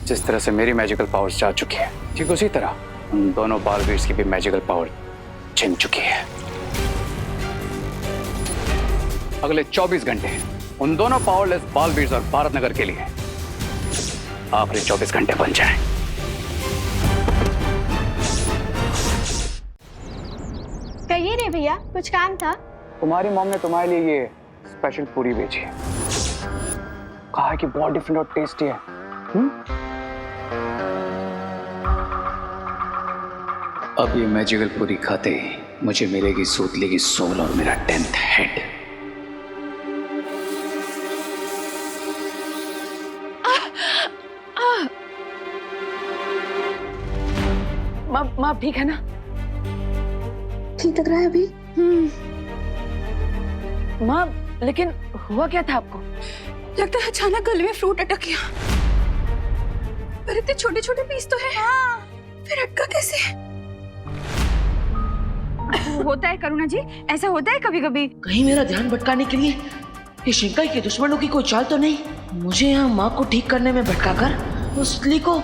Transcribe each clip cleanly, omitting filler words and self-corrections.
जिस तरह से मेरी मैजिकल पावर्स जा चुकी है, ठीक उसी तरह उन दोनों बालवीर्स की भी मैजिकल पावर छिन चुकी है। अगले 24 घंटे उन दोनों पावरलेस बालवीर्स और भारत नगर के लिए आखिरी 24 घंटे बन जाएं। कहिए रे भैया, कुछ काम था? तुम्हारी मॉम ने तुम्हारे लिए ये स्पेशल पूरी भेजी है। कहा है कि बहुत डिफरेंट और टेस्टी है। अब ये मैजिकल पूरी खाते ही मुझे मिलेगी सूतली की सोल और मेरा 10th हेड। माँ ठीक है ना? ठीक लग रहा है अभी? माँ, लेकिन हुआ क्या था आपको? लगता है अचानक गले में फ्रूट अटक गया। पर इतने छोटे छोटे पीस तो है। हाँ। फिर अटका कैसे? होता है करुणा जी, ऐसा होता है कभी कभी। कहीं मेरा ध्यान भटकाने के लिए ये शिंकाई के दुश्मनों की कोई चाल तो नहीं? मुझे यहाँ माँ को ठीक करने में भटकाकर उस तितली को।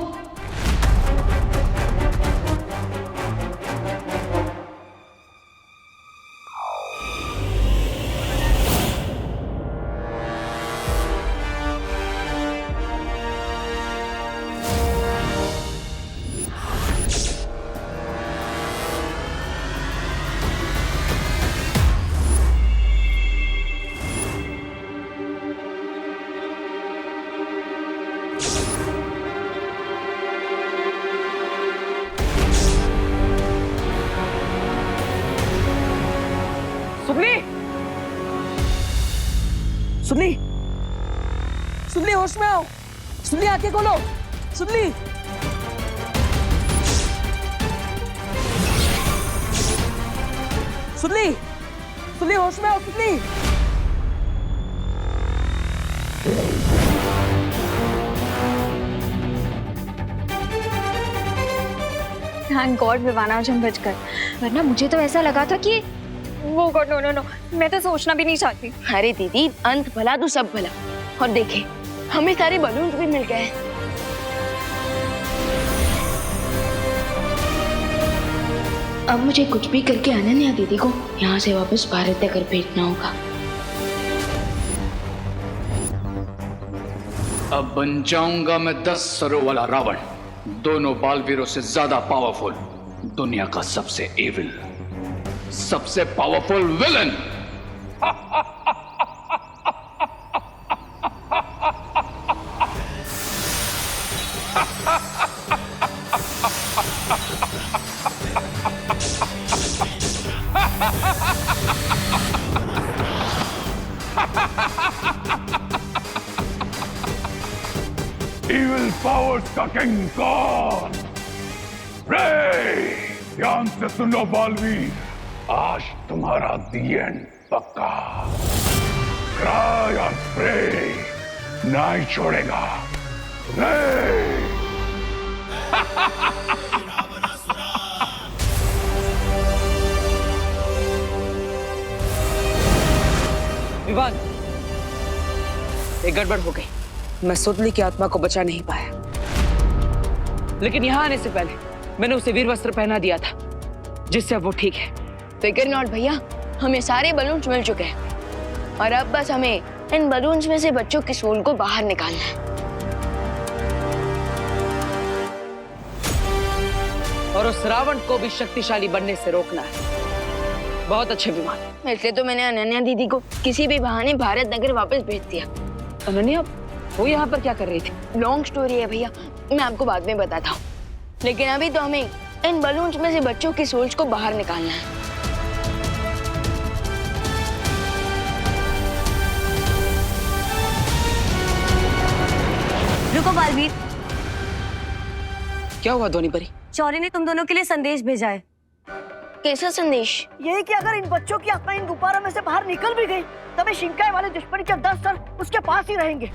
सुनली, सुनली होश में आओ। सुनली आंखें खोलो। सुनली, सुनली, सुनली होश में आओ। सुनली, थैंक गॉड विवाना आज हम बचकर, वरना मुझे तो ऐसा लगा था कि वो गॉड नो नो नो, मैं तो सोचना भी नहीं चाहती। अरे दीदी, अंत भला तो सब भला। और देखे, हमें सारे बलून भी मिल गए हैं। अब मुझे कुछ भी करके अनन्या दीदी को यहाँ से वापस भारत तक भेजना होगा। अब बन जाऊंगा मैं 10 सरों वाला रावण, दोनों बालवीरों से ज्यादा पावरफुल, दुनिया का सबसे एविल, सबसे पावरफुल विलन। Evil powers का किंग कौन? रे, ध्यान से सुनो बालवीर, आज तुम्हारा दी एंड पक्का। क्राई और प्रे नहीं छोड़ेगा। रे विवान, एक गड़बड़ हो गई। मैं सुतली की आत्मा को बचा नहीं पाया, लेकिन यहाँ आने से पहले मैंने उसे वीर वस्त्र पहना दिया था, जिससे अब वो ठीक है। फिकर नॉट भैया, हमें सारे बलून्स मिल चुके हैं और अब बस हमें इन बलून्स में से बच्चों की सोल को बाहर निकालना है। और उस रावण को भी शक्तिशाली बनने से रोकना है। बहुत अच्छे विमान। इसलिए तो मैंने अनन्या दीदी को किसी भी बहाने भारत नगर वापस भेज दिया। अनन्या, वो यहाँ पर क्या कर रही थी? लॉन्ग स्टोरी है भैया, मैं आपको बाद में बताता हूँ। लेकिन अभी तो हमें इन बलून्स में से बच्चों की सोल्स को बाहर निकालना है। रुको बालवीर, क्या हुआ धोनी परी? चौरे ने तुम दोनों के लिए संदेश भेजा है। कैसा संदेश? यही कि अगर इन बच्चों की आत्मा इन गुब्बारों में से बाहर निकल भी गई, तब शिंकाई वाले दुश्मन के 10 सर उसके पास ही रहेंगे।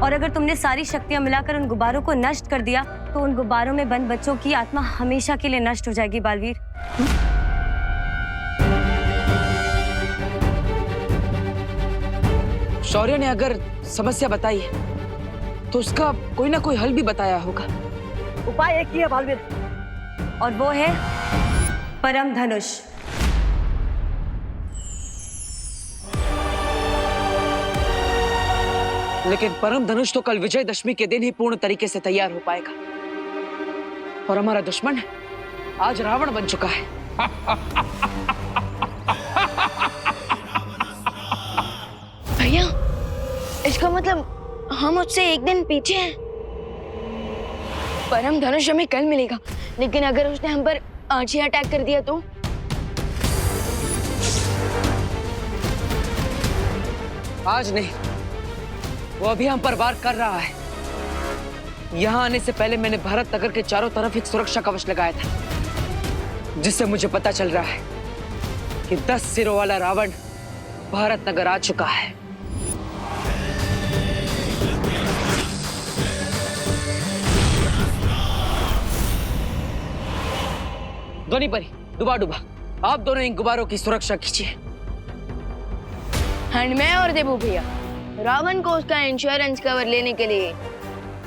और अगर तुमने सारी शक्तियां मिलाकर उन गुब्बारों को नष्ट कर दिया, तो उन गुब्बारों में बंद बच्चों की आत्मा हमेशा के लिए नष्ट हो जाएगी बालवीर। शौर्य ने अगर समस्या बताई है तो उसका कोई ना कोई हल भी बताया होगा। उपाय एक ही है बालवीर, और वो है परम धनुष। लेकिन परम धनुष तो कल विजयदशमी के दिन ही पूर्ण तरीके से तैयार हो पाएगा, और हमारा दुश्मन आज रावण बन चुका है। भैया, इसका मतलब हम उससे एक दिन पीछे हैं। परम धनुष हमें कल मिलेगा, लेकिन अगर उसने हम पर आज ही अटैक कर दिया तो? आज नहीं, वो अभी हम पर वार कर रहा है। यहां आने से पहले मैंने भारत नगर के चारों तरफ एक सुरक्षा कवच लगाया था, जिससे मुझे पता चल रहा है कि 10 सिरों वाला रावण भारत नगर आ चुका है। ध्वनि परी, डुबा डुबा, आप दोनों इन गुब्बारों की सुरक्षा कीजिए। एंड मैं और देबू भैया रावण को उसका इंश्योरेंस कवर लेने के लिए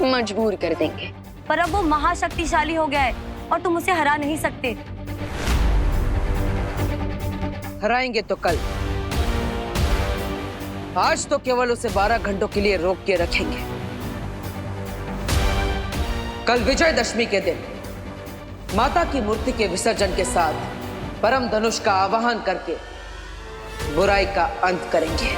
मजबूर कर देंगे। पर अब वो महाशक्तिशाली हो गया है और तुम उसे हरा नहीं सकते। हराएंगे तो कल, आज तो केवल उसे 12 घंटों के लिए रोक के रखेंगे। कल विजयदशमी के दिन माता की मूर्ति के विसर्जन के साथ परम धनुष का आवाहन करके बुराई का अंत करेंगे।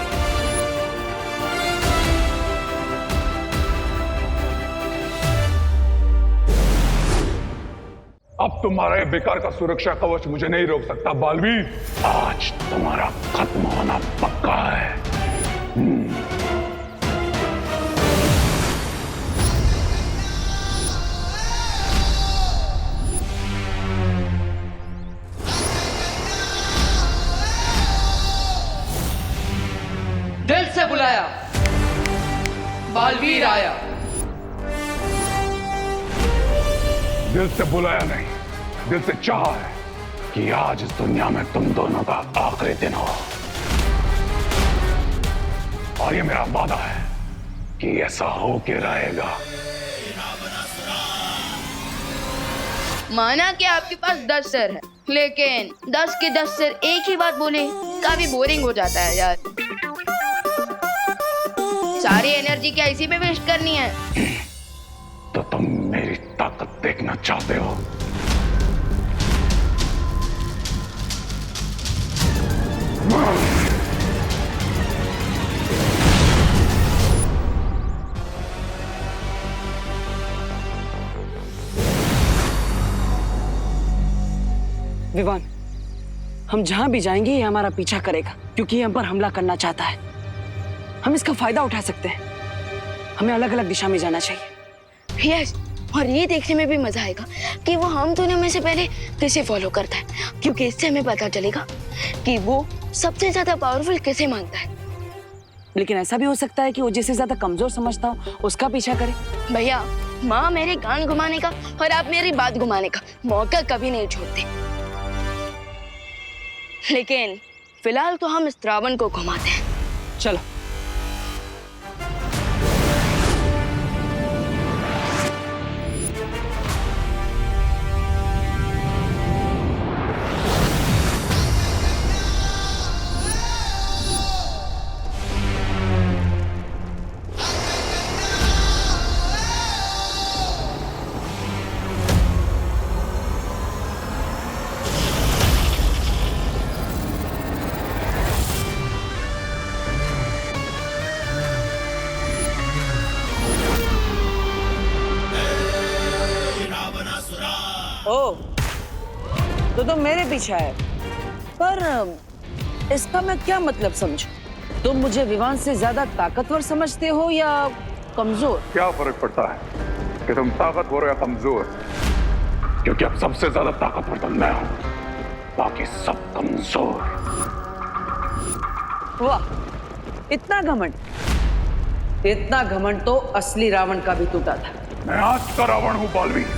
अब तुम्हारा ये बेकार का सुरक्षा कवच मुझे नहीं रोक सकता बालवीर। आज तुम्हारा खत्म होना पक्का है। दिल से बुलाया, बालवीर आया। दिल से बुलाया नहीं, दिल से चाहा है कि आज इस दुनिया में तुम दोनों का आखिरी दिन हो, और ये मेरा वादा है कि ऐसा हो के रहेगा। माना कि आपके पास 10 सर है, लेकिन 10 के 10 सर एक ही बात बोले काफी बोरिंग हो जाता है यार। सारी एनर्जी क्या इसी पे वेस्ट करनी है? तो तुम मेरी ताकत देखना चाहते हो? विवान, हम जहां भी जाएंगे ये हमारा पीछा करेगा, क्योंकि ये हम पर हमला करना चाहता है। हम इसका फायदा उठा सकते हैं। हमें अलग अलग दिशा में जाना चाहिए। यस, और ये देखने में भी मजा आएगा कि वो हम दोनों में से पहले किसे फॉलो करता है, क्योंकि इससे हमें पता चलेगा कि वो सबसे ज्यादा पावरफुल किसे मानता है। लेकिन ऐसा भी हो सकता है कि वो जिसे ज्यादा कमजोर समझता हो उसका पीछा करे। भैया, माँ मेरे कान घुमाने का और आप मेरी बात घुमाने का मौका कभी नहीं छोड़ते, लेकिन फिलहाल तो हम इस रावण को घुमाते हैं। चलो। ओ, तो तुम मेरे पीछे आए, पर इसका मैं क्या मतलब समझूं? तुम मुझे विवान से ज्यादा ताकतवर समझते हो या कमजोर? क्या फर्क पड़ता है कि तुम ताकतवर या कमजोर? क्योंकि अब सबसे ज्यादा ताकतवर तो मैं हूं, बाकी सब कमजोर। वाह, इतना घमंड! इतना घमंड तो असली रावण का भी टूटा था। मैं आज का रावण हूं बालवीर,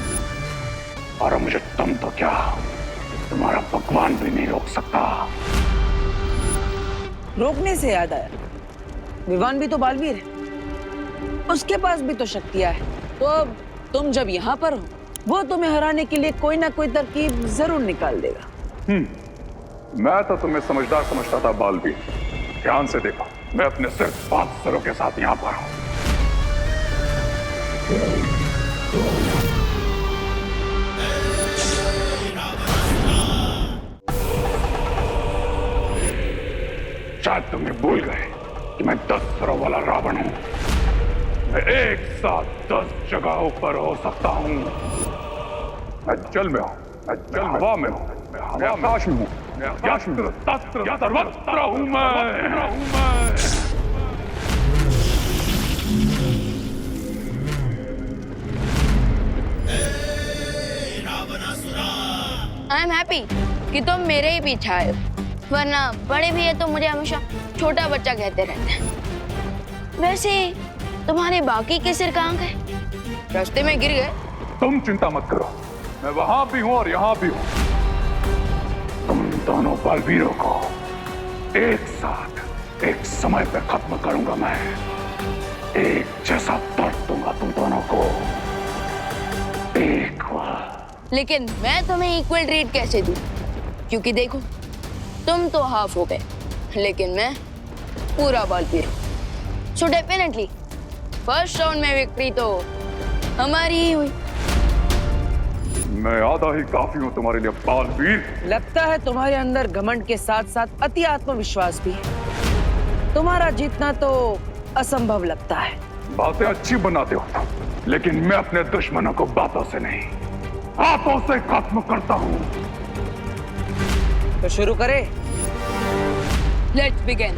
और मुझे तुम तो क्या, तुम्हारा भगवान भी नहीं रोक सकता। रोकने से याद आया, विवान भी तो बालवीर है, उसके पास भी तो शक्तियां है। तो अब तुम जब यहाँ पर हो, वो तुम्हें हराने के लिए कोई ना कोई तरकीब जरूर निकाल देगा। मैं तो तुम्हें समझदार समझता था बालवीर। ध्यान से देखो, मैं अपने सिर्फ 5 सरों के साथ यहाँ पर हूँ। शायद तुम्हें भूल गए कि मैं 10 सरों वाला रावण हूँ। मैं एक साथ 10 जगहों पर हो सकता हूँ। मैं जल में हूँ, मैं हवा में हूँ, मैं आकाश में हूँ, मैं आकाश में हूँ, सर्वत्र हूँ मैं। आई एम हैप्पी कि तुम मेरे ही पीछे आए हो, वरना बड़े भी है तो मुझे हमेशा छोटा बच्चा कहते रहते हैं। वैसे तुम्हारे बाकी के सिर कहाँ गए? रास्ते में गिर गए? तुम चिंता मत करो, मैं वहां भी हूं और यहां भी हूं। तुम दोनों बलवीरों को एक साथ एक समय पे खत्म करूंगा मैं। एक जैसा दर्द दूंगा तुम दोनों को एक बार। लेकिन मैं तुम्हें इक्वल ट्रीट कैसे दूं? क्योंकि देखो, तुम तो हाफ हो गए, लेकिन मैं पूरा बलवीर हूं। सो डेफिनेटली फर्स्ट राउंड में विक्ट्री तो हमारी ही हुई। मैं आधा ही काफी हूं तुम्हारे लिए बालवीर। लगता है तुम्हारे अंदर घमंड के साथ साथ अति आत्मविश्वास भी है। तुम्हारा जीतना तो असंभव लगता है। बातें अच्छी बनाते हो तुम, लेकिन मैं अपने दुश्मनों को बातों से नहीं, हाथों से खत्म करता हूं। तो शुरू करें? Let's begin.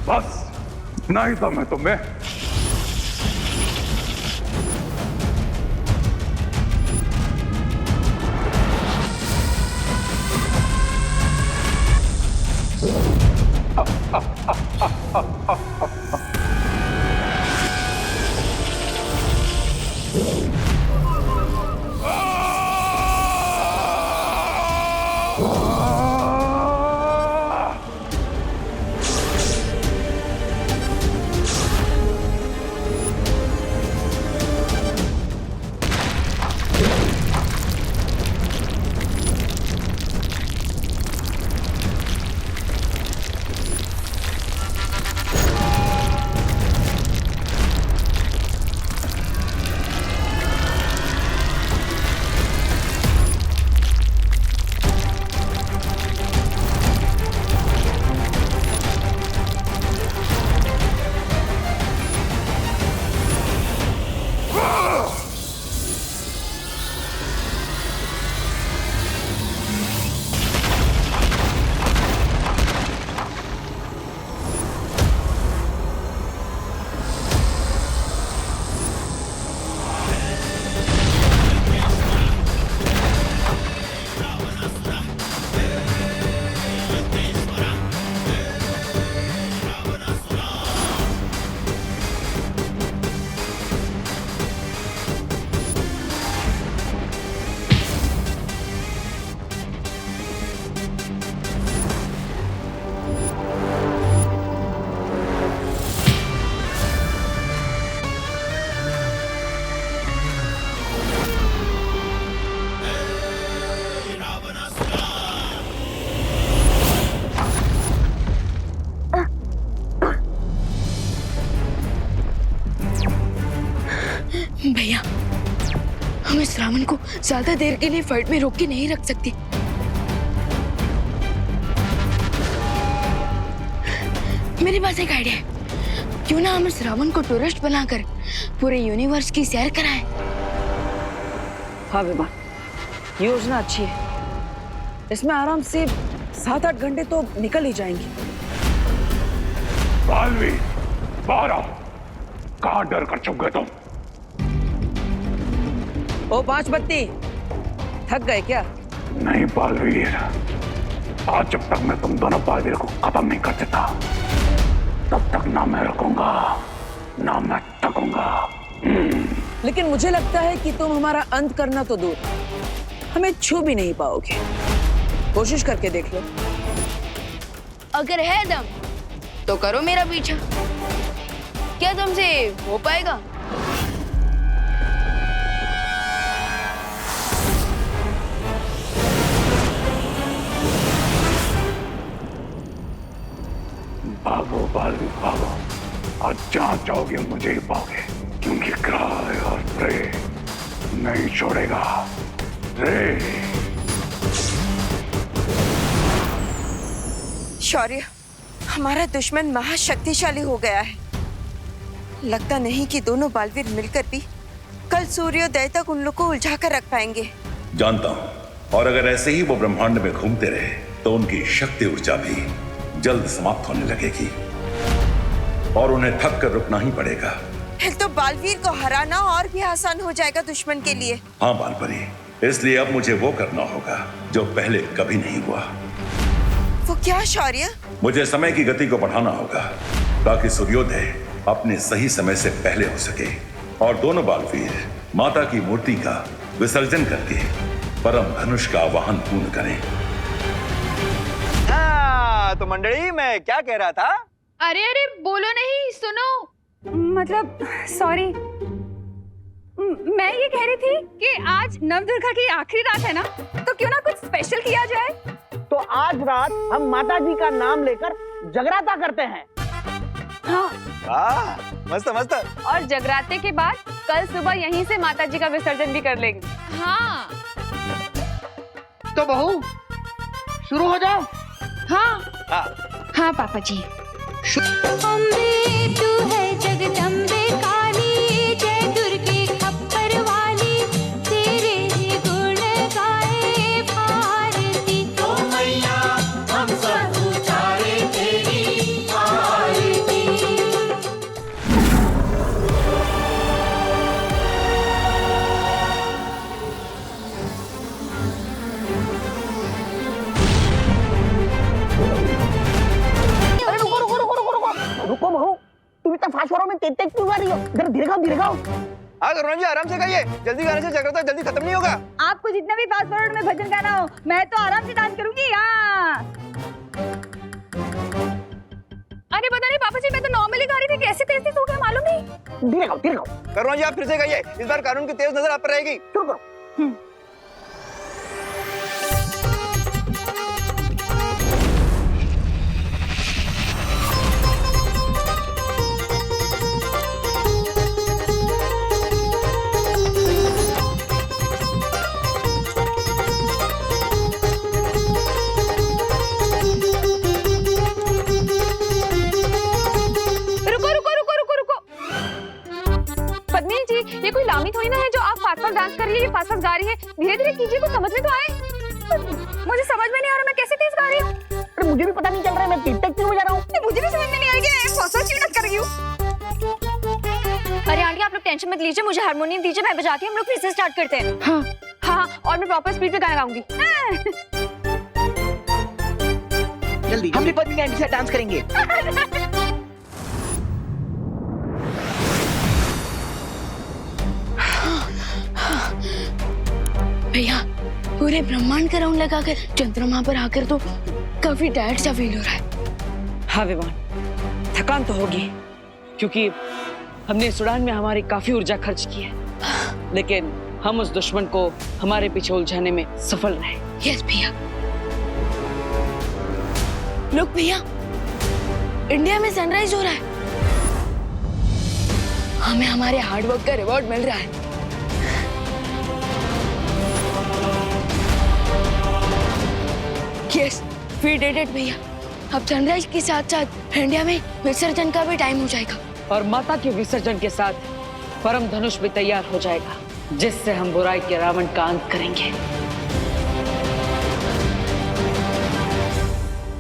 बस इतना ही दम है तुम्हें? हम इस रावण को ज्यादा देर के लिए फाइट में रोक के नहीं रख सकते। मेरे पास एक आइडिया है। क्यों ना हम इस रावण को टूरिस्ट बनाकर पूरे यूनिवर्स की सैर कराएं? हाँ विमान, योजना अच्छी है। इसमें आराम से 7-8 घंटे तो निकल ही जाएंगे। बालवीर, बाहर आओ। कहाँ डर कर चुप गए तुम? ओ 5 बत्ती, थक गए क्या? नहीं बालवीर, आज जब तक मैं तुम दोनों बालवीर को खत्म नहीं कर देता तब तक ना मैं रुकूंगा ना मैं थकूंगा। लेकिन मुझे लगता है कि तुम हमारा अंत करना तो दूर, हमें छू भी नहीं पाओगे। कोशिश करके देख लो। अगर है दम तो करो मेरा पीछा। क्या तुमसे हो पाएगा? भागो बालवीर भागो, आज जहां जाओगे मुझे ही पाओगे, क्योंकि क्राय और प्रे नहीं छोड़ेगा। रे शौर्य, हमारा दुश्मन महाशक्तिशाली हो गया है। लगता नहीं कि दोनों बालवीर मिलकर भी कल सूर्योदय तक उन लोग को उलझा कर रख पाएंगे। जानता हूं, और अगर ऐसे ही वो ब्रह्मांड में घूमते रहे तो उनकी शक्ति ऊर्जा भी जल्द समाप्त होने लगेगी और उन्हें थक कर रुकना ही पड़ेगा। फिर तो बालवीर को हराना और भी आसान हो जाएगा दुश्मन के लिए। हाँ बालपरी, इसलिए अब मुझे वो करना होगा जो पहले कभी नहीं हुआ। वो क्या शौर्य? मुझे समय की गति को बढ़ाना होगा ताकि सूर्योदय अपने सही समय से पहले हो सके और दोनों बालवीर माता की मूर्ति का विसर्जन करके परम धनुष का आवाहन पूर्ण करें। तो मंडली, मैं क्या कह रहा था? अरे अरे बोलो नहीं, सुनो। मतलब सॉरी, मैं ये कह रही थी कि आज नवदुर्गा की आखिरी रात है ना, तो क्यों ना कुछ स्पेशल किया जाए। तो आज रात हम माता जी का नाम लेकर जगराता करते हैं। हाँ, वाह, मस्त मस्त। और जगराते के बाद कल सुबह यहीं से माता जी का विसर्जन भी कर लेंगे। हाँ तो बहू शुरू हो जाओ। हाँ हाँ हाँ पापा जी। अम्बे तू है जगदम्बे काली, जय दुर्गे खप्पर वाली, तेरे ही गुण गाए भारती। ओ मैया हम सब उचारे तेरी आरती। रुको बहू, तुम इतना फास्ट हो में तेज तेज क्यों आ रही हो? जरा धीरे खाओ धीरे खाओ। हाँ करुणा जी, आराम से गाइए, जल्दी गाने से जगराता जल्दी खत्म नहीं होगा। आपको जितना भी फास्ट फॉरवर्ड में भजन गाना हो, मैं तो आराम से डांस करूंगी। हाँ। अरे पता नहीं पापा जी, मैं तो नॉर्मली गा रही थी, कैसे तेज तेज हो गया मालूम नहीं। धीरे खाओ धीरे खाओ। करुणा जी, आप फिर से गाइए, इस बार कानून की तेज नजर आप पर रहेगी। शुरू करो। ये कोई लामी थोड़ी ना है जो आप फास्ट फास्ट डांस कर रही है, फास्ट फास्ट गा रही है। धीरे धीरे कीजिए, कुछ समझ में तो आए। मुझे समझ में नहीं आ रहा मैं कैसे तेज गा रही हूँ। अरे मुझे भी पता नहीं चल रहा है, मैं तेज तेज क्यों बजा रहा हूँ। मुझे भी समझ में नहीं आ रही है, फास्ट फास्ट क्यों कर रही हूँ। अरे आंटी आप लोग टेंशन मत लीजिए, मुझे हारमोनियम दीजिए, मैं बजाती हूँ, हम लोग फिर से स्टार्ट करते हैं। हाँ हाँ, और मैं प्रॉपर स्पीड पे गाना गाऊंगी। जल्दी हम भी पत्नी आंटी से डांस करेंगे। भैया, पूरे ब्रह्मांड का राउंड लगाकर चंद्रमा पर आकर तो काफी टायर्ड सा फील हो रहा है। हाँ विमान, थकान तो होगी क्योंकि हमने इस उड़ान में हमारी काफी ऊर्जा खर्च की है, लेकिन हम उस दुश्मन को हमारे पीछे उलझाने में सफल रहे। यस भैया। लोग भैया, इंडिया में सनराइज हो रहा है, हमें हमारे हार्डवर्क का रिवॉर्ड मिल रहा है। वी डिड इट भैया। अब सनराइज के साथ साथ इंडिया में विसर्जन का भी टाइम हो जाएगा। और माता के विसर्जन के साथ परम धनुष भी तैयार हो जाएगा, जिससे हम बुराई के रावण का अंत करेंगे।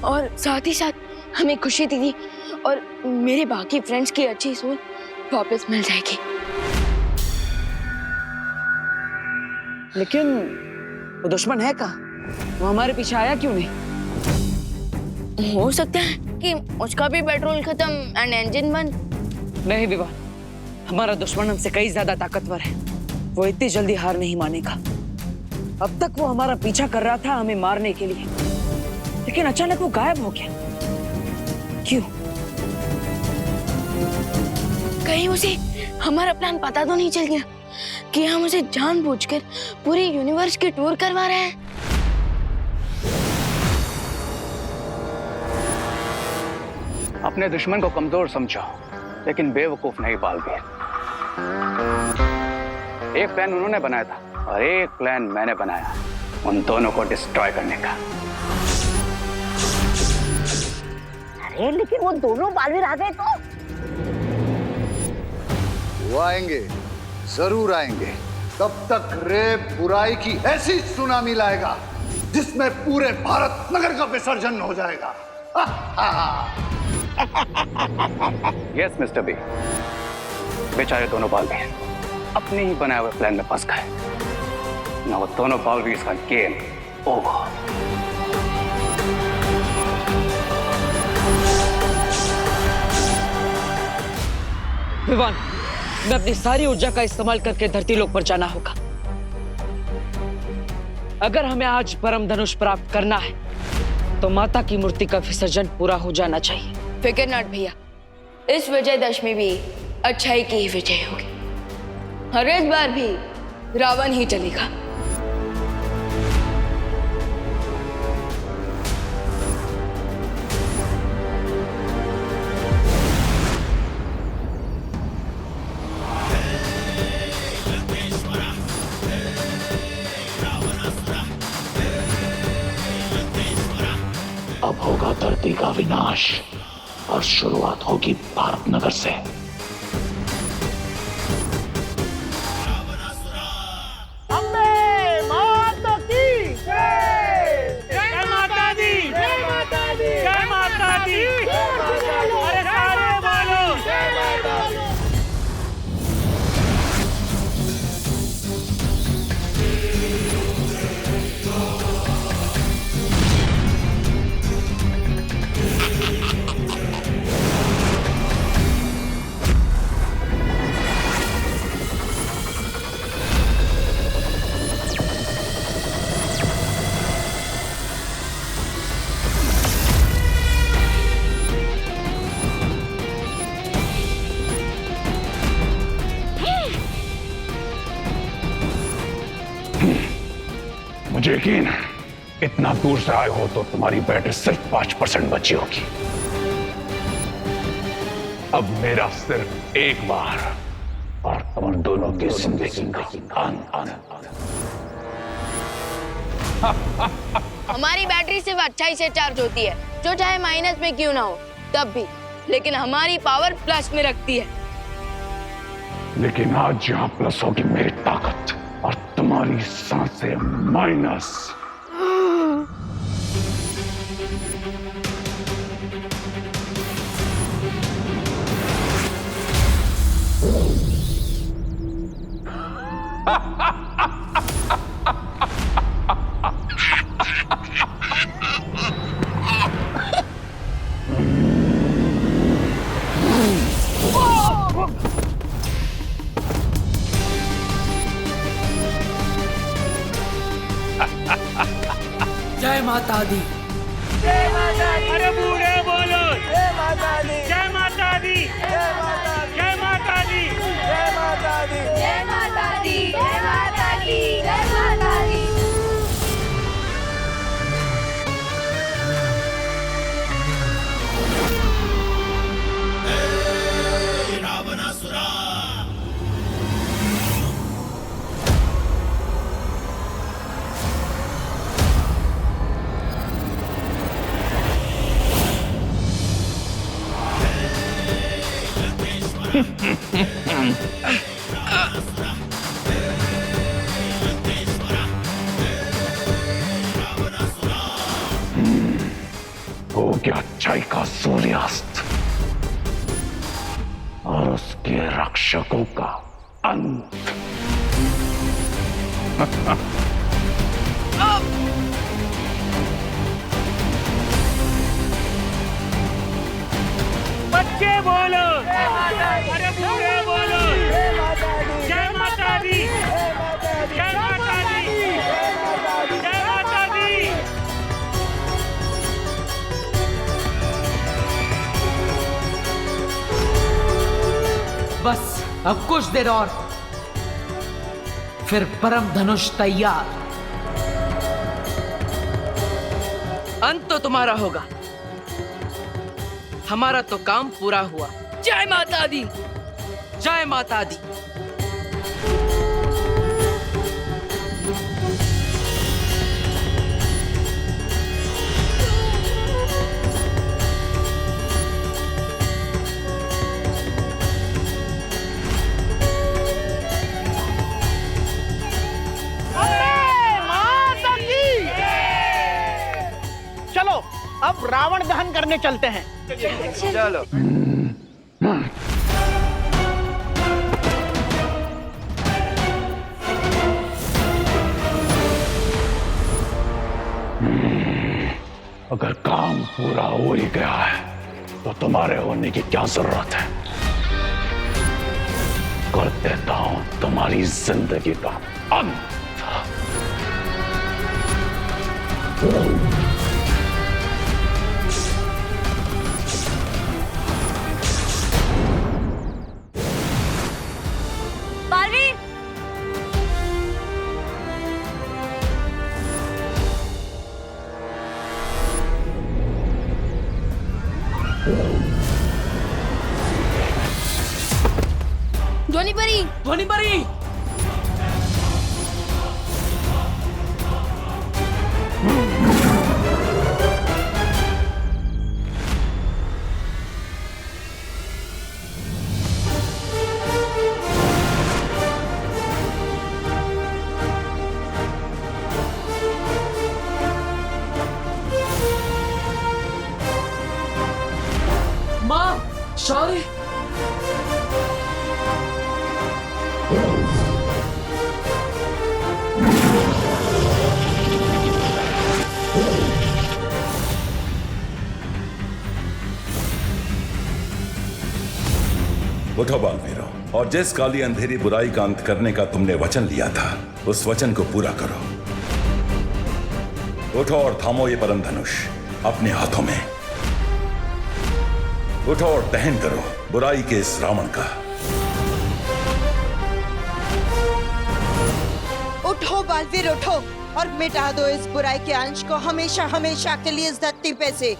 और साथ ही साथ हमें खुशी दीदी और मेरे बाकी फ्रेंड्स की अच्छी सोच वापस मिल जाएगी। लेकिन वो दुश्मन है कहाँ? वो हमारे पीछे आया क्यों नहीं? हो सकता है कि उसका भी पेट्रोल खत्म एंड इंजन बंद। नहीं विवान, हमारा दुश्मन हमसे कई ज्यादा ताकतवर है। वो इतनी जल्दी हार नहीं मानेगा। अब तक वो हमारा पीछा कर रहा था हमें मारने के लिए, लेकिन अचानक वो गायब हो गया। क्यों? कहीं उसे हमारा प्लान पता तो नहीं चल गया कि हम उसे जानबूझकर पूरी यूनिवर्स की टूर करवा रहे हैं। अपने दुश्मन को कमजोर समझो, लेकिन बेवकूफ नहीं बालवीर। एक प्लान उन्होंने बनाया था और एक प्लान मैंने बनाया, उन दोनों को डिस्ट्रॉय करने का। अरे लेकिन वो दोनों बालवीर आ गए तो? वो आएंगे, जरूर आएंगे। तब तक रे बुराई की ऐसी सुनामी लाएगा जिसमें पूरे भारत नगर का विसर्जन हो जाएगा। यस मिस्टर बी, बेचारे दोनों बालवीर अपने ही बनाए हुए प्लान में फंस गए। ना वो दोनों बालवीर का गेम ओवर। विवान, मैं अपनी सारी ऊर्जा का इस्तेमाल करके धरती लोक पर जाना होगा। अगर हमें आज परम धनुष प्राप्त करना है तो माता की मूर्ति का विसर्जन पूरा हो जाना चाहिए। फिकर नॉट भैया, इस विजयदशमी भी अच्छाई की ही विजय होगी और इस बार भी रावण ही चलेगा। अब होगा धरती का विनाश और शुरुआत होगी भारत नगर से। मुझे यकीन है इतना दूर से आए हो तो तुम्हारी बैटरी सिर्फ 5% बची होगी। अब मेरा सिर्फ एक बार और तुम दोनों की जिंदगी का अंत। हमारी बैटरी सिर्फ अच्छाई से चार्ज होती है, जो चाहे माइनस में क्यों ना हो तब भी, लेकिन हमारी पावर प्लस में रखती है। लेकिन आज यहाँ प्लस होगी मेरी ताकत और तुम्हारी सांसें माइनस। जय माता दी। जय माता दी। अरे बूढ़े बोलो जय माता दी। जय माता दी। जय माता दी। जय माता दी। जय माता दी। जय माता दी। जय माता दी। रावणासुरा। उसकी अच्छाई का सूर्यास्त और उसके रक्षकों का अंत। बच्चे बोलो, अरे बूढ़े बोलो, जय माता दी, जय माता दी, जय माता दी। बस अब कुछ देर और, फिर परम धनुष तैयार। अंत तो तुम्हारा होगा, हमारा तो काम पूरा हुआ। जय माता दी। जय माता दी। चलो अब रावण दहन करने चलते हैं। चलो। अगर काम पूरा हो ही गया है तो तुम्हारे होने की क्या जरूरत है? कर देता हूं तुम्हारी जिंदगी का अंत। बालवीर, ध्वनि परी, ध्वनि परी। माँ, शौर्य। उठो बालवीरों, और जिस काली अंधेरी बुराई का अंत करने का तुमने वचन लिया था, उस वचन को पूरा करो। उठो और थामो ये परम धनुष अपने हाथों में। उठो और दहन करो बुराई के इस रावण का। उठो बालवीर, उठो और मिटा दो इस बुराई के अंश को हमेशा हमेशा के लिए इस धरती पे से।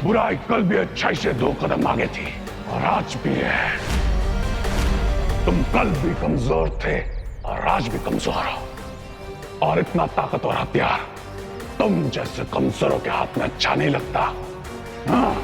बुराई कल भी अच्छाई से 2 कदम आगे थी और आज भी है। तुम कल भी कमजोर थे और आज भी कमजोर हो, और इतना ताकतवर हथियार तुम जैसे कमजोरों के हाथ में अच्छा नहीं लगता। हाँ?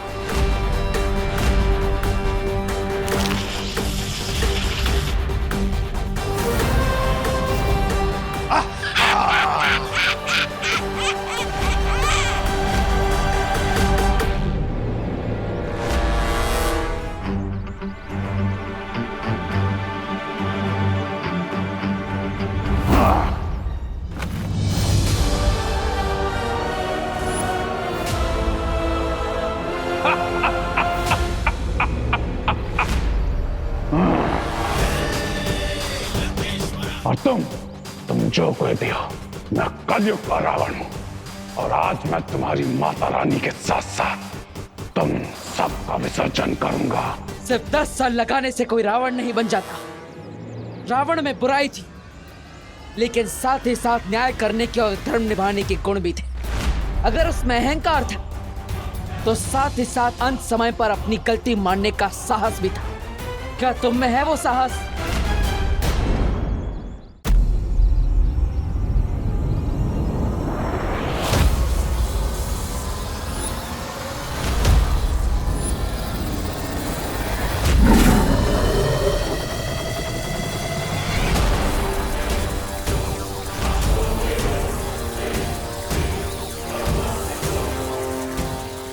और तुम जो कोई भी हो, मैं कलयुग का रावण हूं और आज मैं तुम्हारी माता रानी के साथ साथ तुम सबका विसर्जन करूंगा। सिर्फ 10 साल लगाने से कोई रावण नहीं बन जाता। रावण में बुराई थी, लेकिन साथ ही साथ न्याय करने के और धर्म निभाने के गुण भी थे। अगर उसमें अहंकार था, तो साथ ही साथ अंत समय पर अपनी गलती मानने का साहस भी था। क्या तुम में है वो साहस?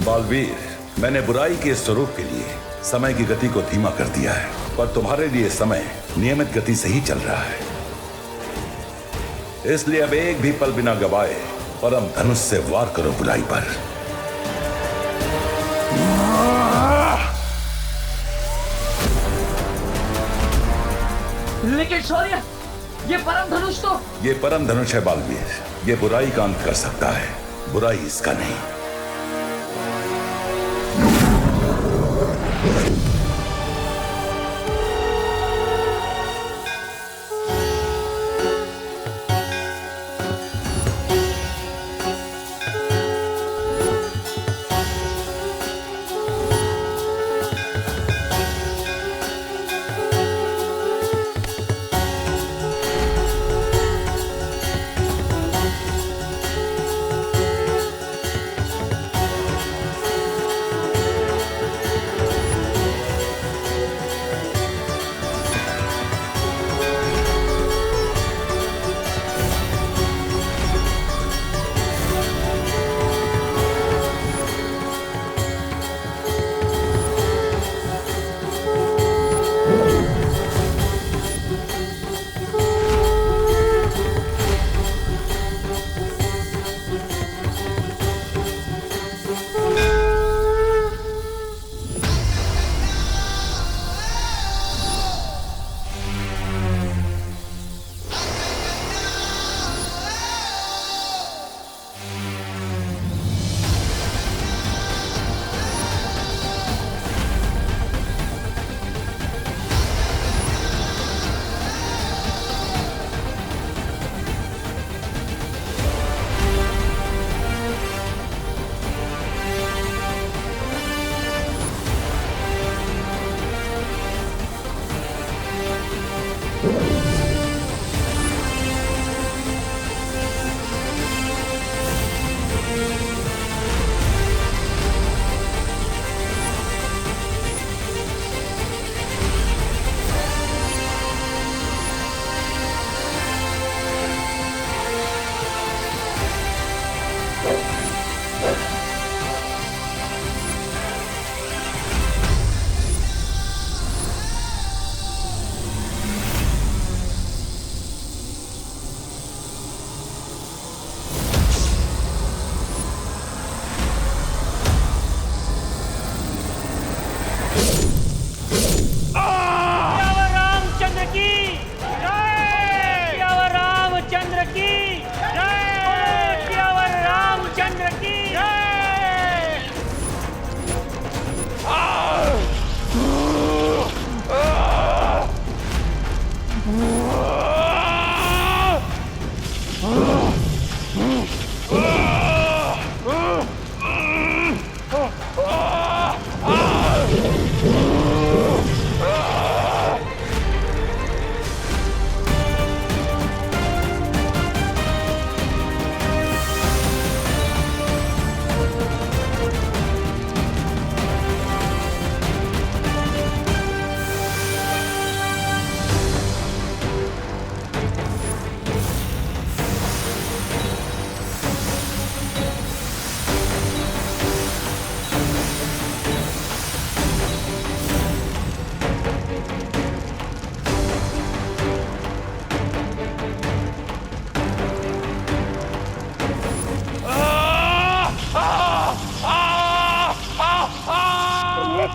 बालवीर, मैंने बुराई के स्वरूप के लिए समय की गति को धीमा कर दिया है, पर तुम्हारे लिए समय नियमित गति से ही चल रहा है। इसलिए अब एक भी पल बिना गवाए परम धनुष से वार करो बुराई पर। लेकिन शौर्य, ये परम धनुष तो... ये परम धनुष है बालवीर, ये बुराई का अंत कर सकता है, बुराई इसका नहीं।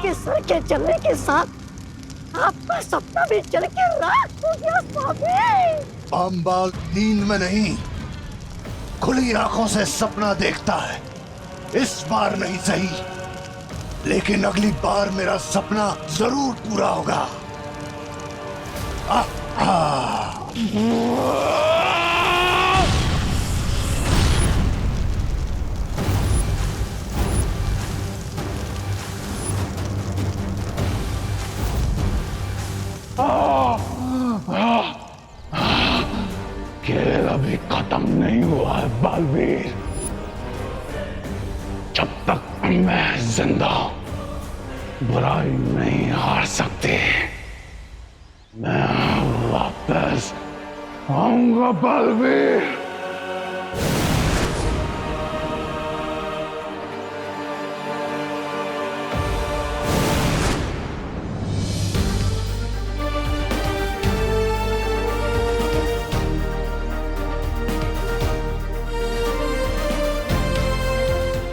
के सर के चलने के साथ आपका सपना भी चल के रात हो गया स्वामी। अम्बाल नींद में नहीं, खुली आंखों से सपना देखता है। इस बार नहीं सही, लेकिन अगली बार मेरा सपना जरूर पूरा होगा। खेल अभी खत्म नहीं हुआ है बालवीर। जब तक मैं जिंदा हूं, बुराई नहीं हार सकती। मैं वापस आऊंगा बालवीर।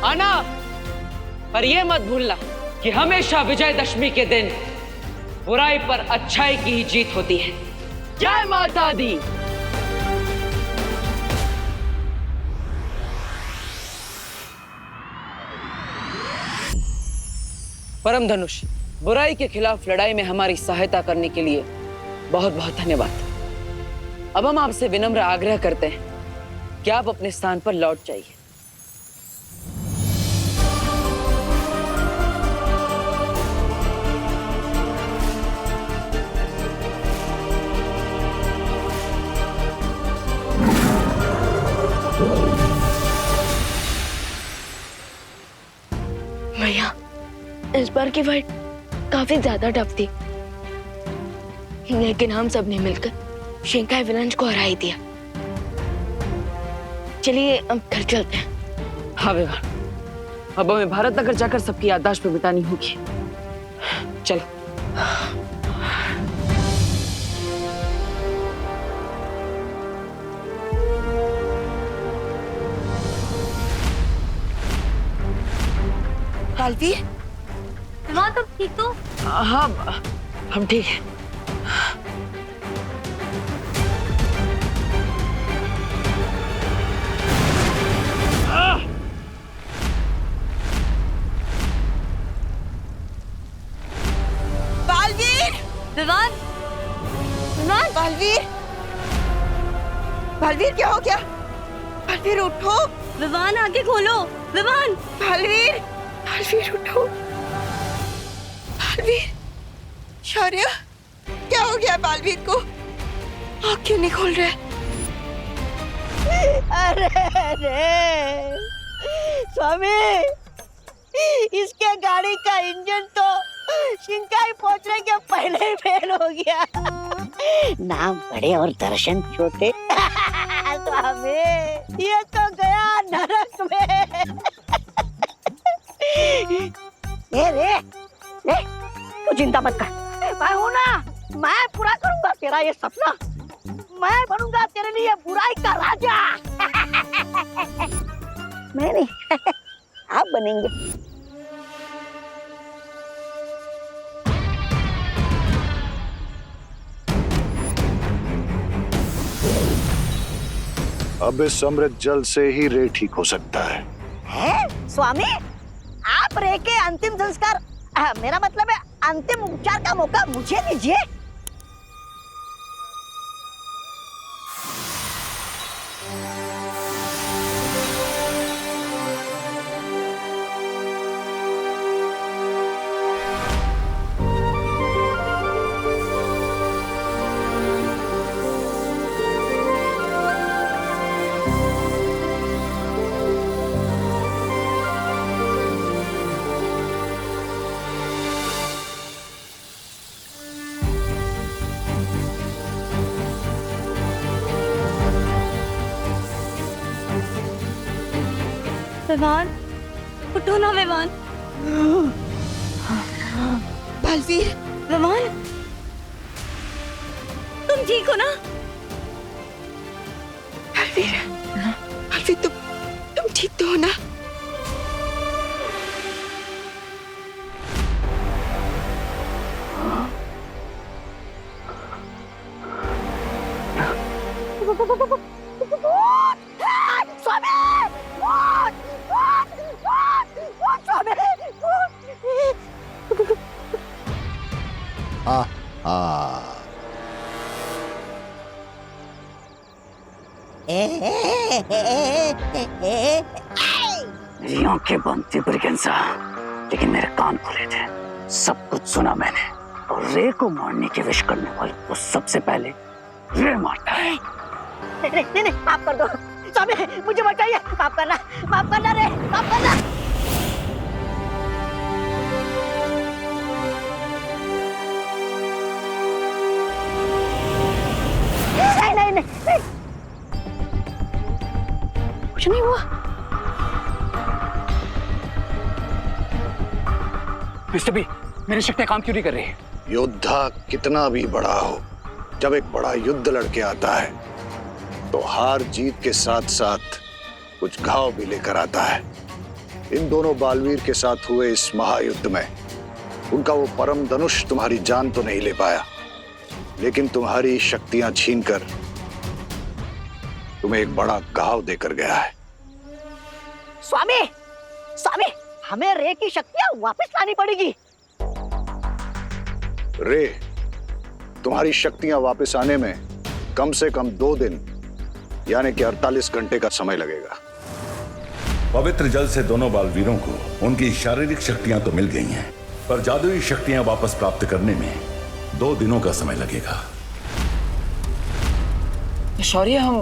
आना, पर यह मत भूलना कि हमेशा विजयदशमी के दिन बुराई पर अच्छाई की ही जीत होती है। जय माता दी। परम धनुष, बुराई के खिलाफ लड़ाई में हमारी सहायता करने के लिए बहुत बहुत धन्यवाद। अब हम आपसे विनम्र आग्रह करते हैं कि आप अपने स्थान पर लौट जाइए। भैया, इस बार की फाइट काफी ज्यादा टफ थी, लेकिन हम सब ने मिलकर शिंकाई विलंज को हरा ही दिया। चलिए अब घर चलते हैं। हाँ विवान, अब हमें भारत नगर जाकर सबकी याददाश्त पे बितानी होगी। चलो। बालवीर, माँ तुम ठीक हो? हाँ, हम ठीक हैं। बालवीर! विवान! विवान! बालवीर! बालवीर, क्या हो गया? बालवीर उठो। विवान आंखें खोलो। विवान! बालवीर! बालवीर उठो। बालवीर! शौर्य, क्या हो गया बालवीर को? आँख क्यों नहीं खोल रहे? अरे स्वामी, इसके गाड़ी का इंजन तो शिंकाई पहुंचने के पहले ही फेल हो गया। नाम बड़े और दर्शन छोटे। स्वामी, ये तो गया नरक में। रे, तू चिंता मत कर, मैं हूं ना, मैं पूरा करूंगा तेरा ये सपना। मैं बनूंगा तेरे लिए बुराई का राजा। मैं नहीं, आप बनेंगे। अब इस अमृत जल से ही रे ठीक हो सकता है। स्वामी, आप रे के अंतिम संस्कार, मेरा मतलब है अंतिम उपचार का मौका मुझे दीजिए। विवान, उठो ना विवान। बालवीर! विवान, तुम ठीक हो ना? बालवीर, बालवीर, तुम ठीक तो हो ना? मेरी आंखें बंद थी ब्रिगेंसा, लेकिन मेरे कान खुले थे। सब कुछ सुना मैंने। और रे को मारने की विश करने वाले को सबसे पहले रे मारता है। नहीं, माफ कर दो स्वामी, मुझे बचाइए। माफ करना रे, माफ करना। नहीं, कुछ नहीं हुआ। मिस्टर बी, मेरी शक्तियां काम क्यों नहीं कर रही? योद्धा कितना भी बड़ा हो, जब एक बड़ा युद्ध लड़के आता है तो हार जीत के साथ साथ कुछ घाव भी लेकर आता है। इन दोनों बालवीर के साथ हुए इस महायुद्ध में उनका वो परम धनुष तुम्हारी जान तो नहीं ले पाया, लेकिन तुम्हारी शक्तियां छीनकर तुम्हें एक बड़ा घाव देकर गया है। स्वामी, हमें रे की शक्तियां वापस लानी पड़ेगी। रे, तुम्हारी शक्तियां वापस आने में कम से कम 2 दिन यानी कि 48 घंटे का समय लगेगा। पवित्र जल से दोनों बालवीरों को उनकी शारीरिक शक्तियां तो मिल गई हैं, पर जादुई शक्तियां वापस प्राप्त करने में 2 दिनों का समय लगेगा। शौर्य, हम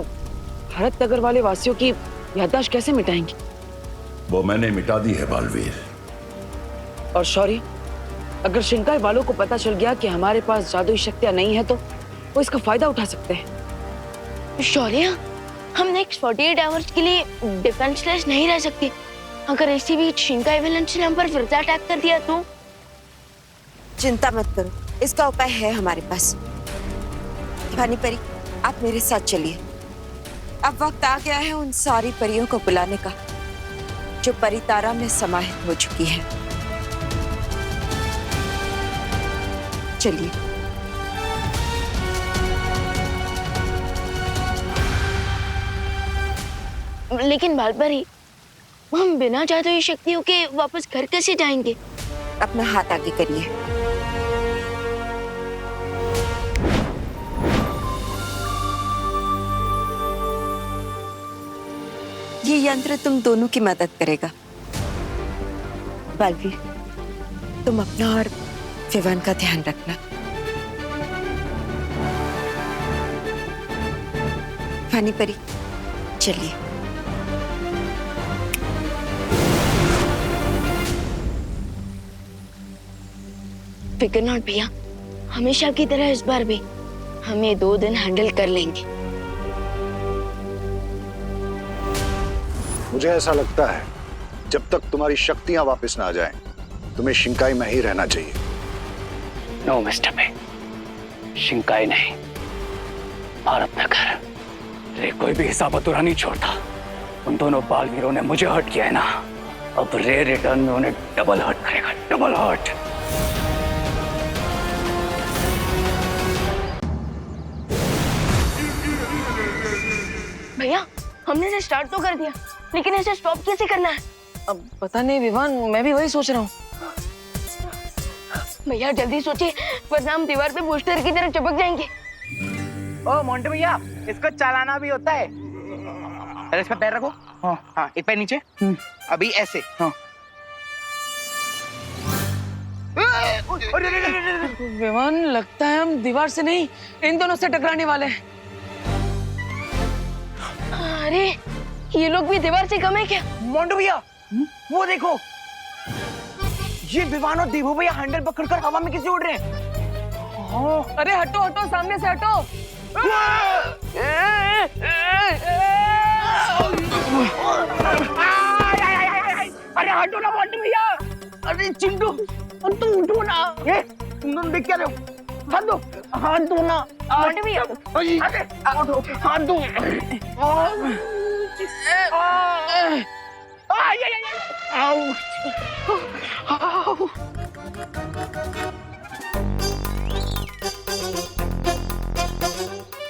भारत नगर वाले वासियों की याददाश्त कैसे मिटाएंगे? वो मैंने मिटा दी है बालवीर। और शौर्य, अगर शिंकाई वालों को पता चल गया कि हमारे पास जादुई शक्तियां नहीं है तो वो इसका फायदा उठा सकते हैं। शौर्य, हम नेक्स्ट 48 आवर्स के लिए डिफेंसलेस नहीं रह सकते। अगर इसी बीच शिंकाई विलन्स ने हम पर फिर से अटैक कर दिया तो? चिंता मत करो, इसका उपाय है हमारे पास। भानी परी, आप मेरे साथ चलिए। अब वक्त आ गया है उन सारी परियों को बुलाने का जो परितारा में समाहित हो चुकी है। चलिए। लेकिन बालपरी, हम बिना जादुई शक्तियों के वापस घर कैसे जाएंगे? अपना हाथ आगे करिए। ये यंत्र तुम दोनों की मदद करेगा। बालवीर, तुम अपना और विवान का ध्यान रखना। भानी परी, चलिए। फिकर नॉट भैया, हमेशा की तरह इस बार भी हमें 2 दिन हैंडल कर लेंगे। मुझे ऐसा लगता है जब तक तुम्हारी शक्तियां वापस ना आ जाएं, तुम्हें शिंकाई में ही रहना चाहिए। नो मिस्टर बे, शिंकाई नहीं, भारत नगर। रे कोई भी हिसाब अधूरा नहीं छोड़ता। उन दोनों बालवीरों ने मुझे हर्ट किया है ना, अब रे रिटर्न में उन्हें डबल हर्ट करेगा, डबल हर्ट। भैया, हमने इसे स्टार्ट तो कर दिया, लेकिन इसे स्टॉप कैसे करना है? अब पता नहीं विवान, मैं भी वही सोच रहा हूँ। भैया जल्दी सोचिए, वरना हम दीवार पे पोस्टर की तरह चिपक जाएंगे। ओ मोंटे भैया, इसको चलाना भी होता है। अरे इसका पैर रखो। हाँ, एक पैर नीचे। अभी ऐसे। हाँ। विवान, लगता है हम दीवार से नहीं, इन दोनों से टकराने वाले हैं। अरे, ये लोग भी दीवार से कम है क्या? मोंटे भैया, वो देखो, ये विवान और देवू भैया हैंडल पकड़कर हवा में कैसे उड़ रहे हैं। अरे हटो हटो, सामने से हटो। अरे हटो ना मोंटे भैया। अरे चिंटू, तुम उठो ना। ये तुम दोनों देख क्या रहे हो? हाथ दो, हाथ दो ना मोंटे भैया। अरे हाथ दो।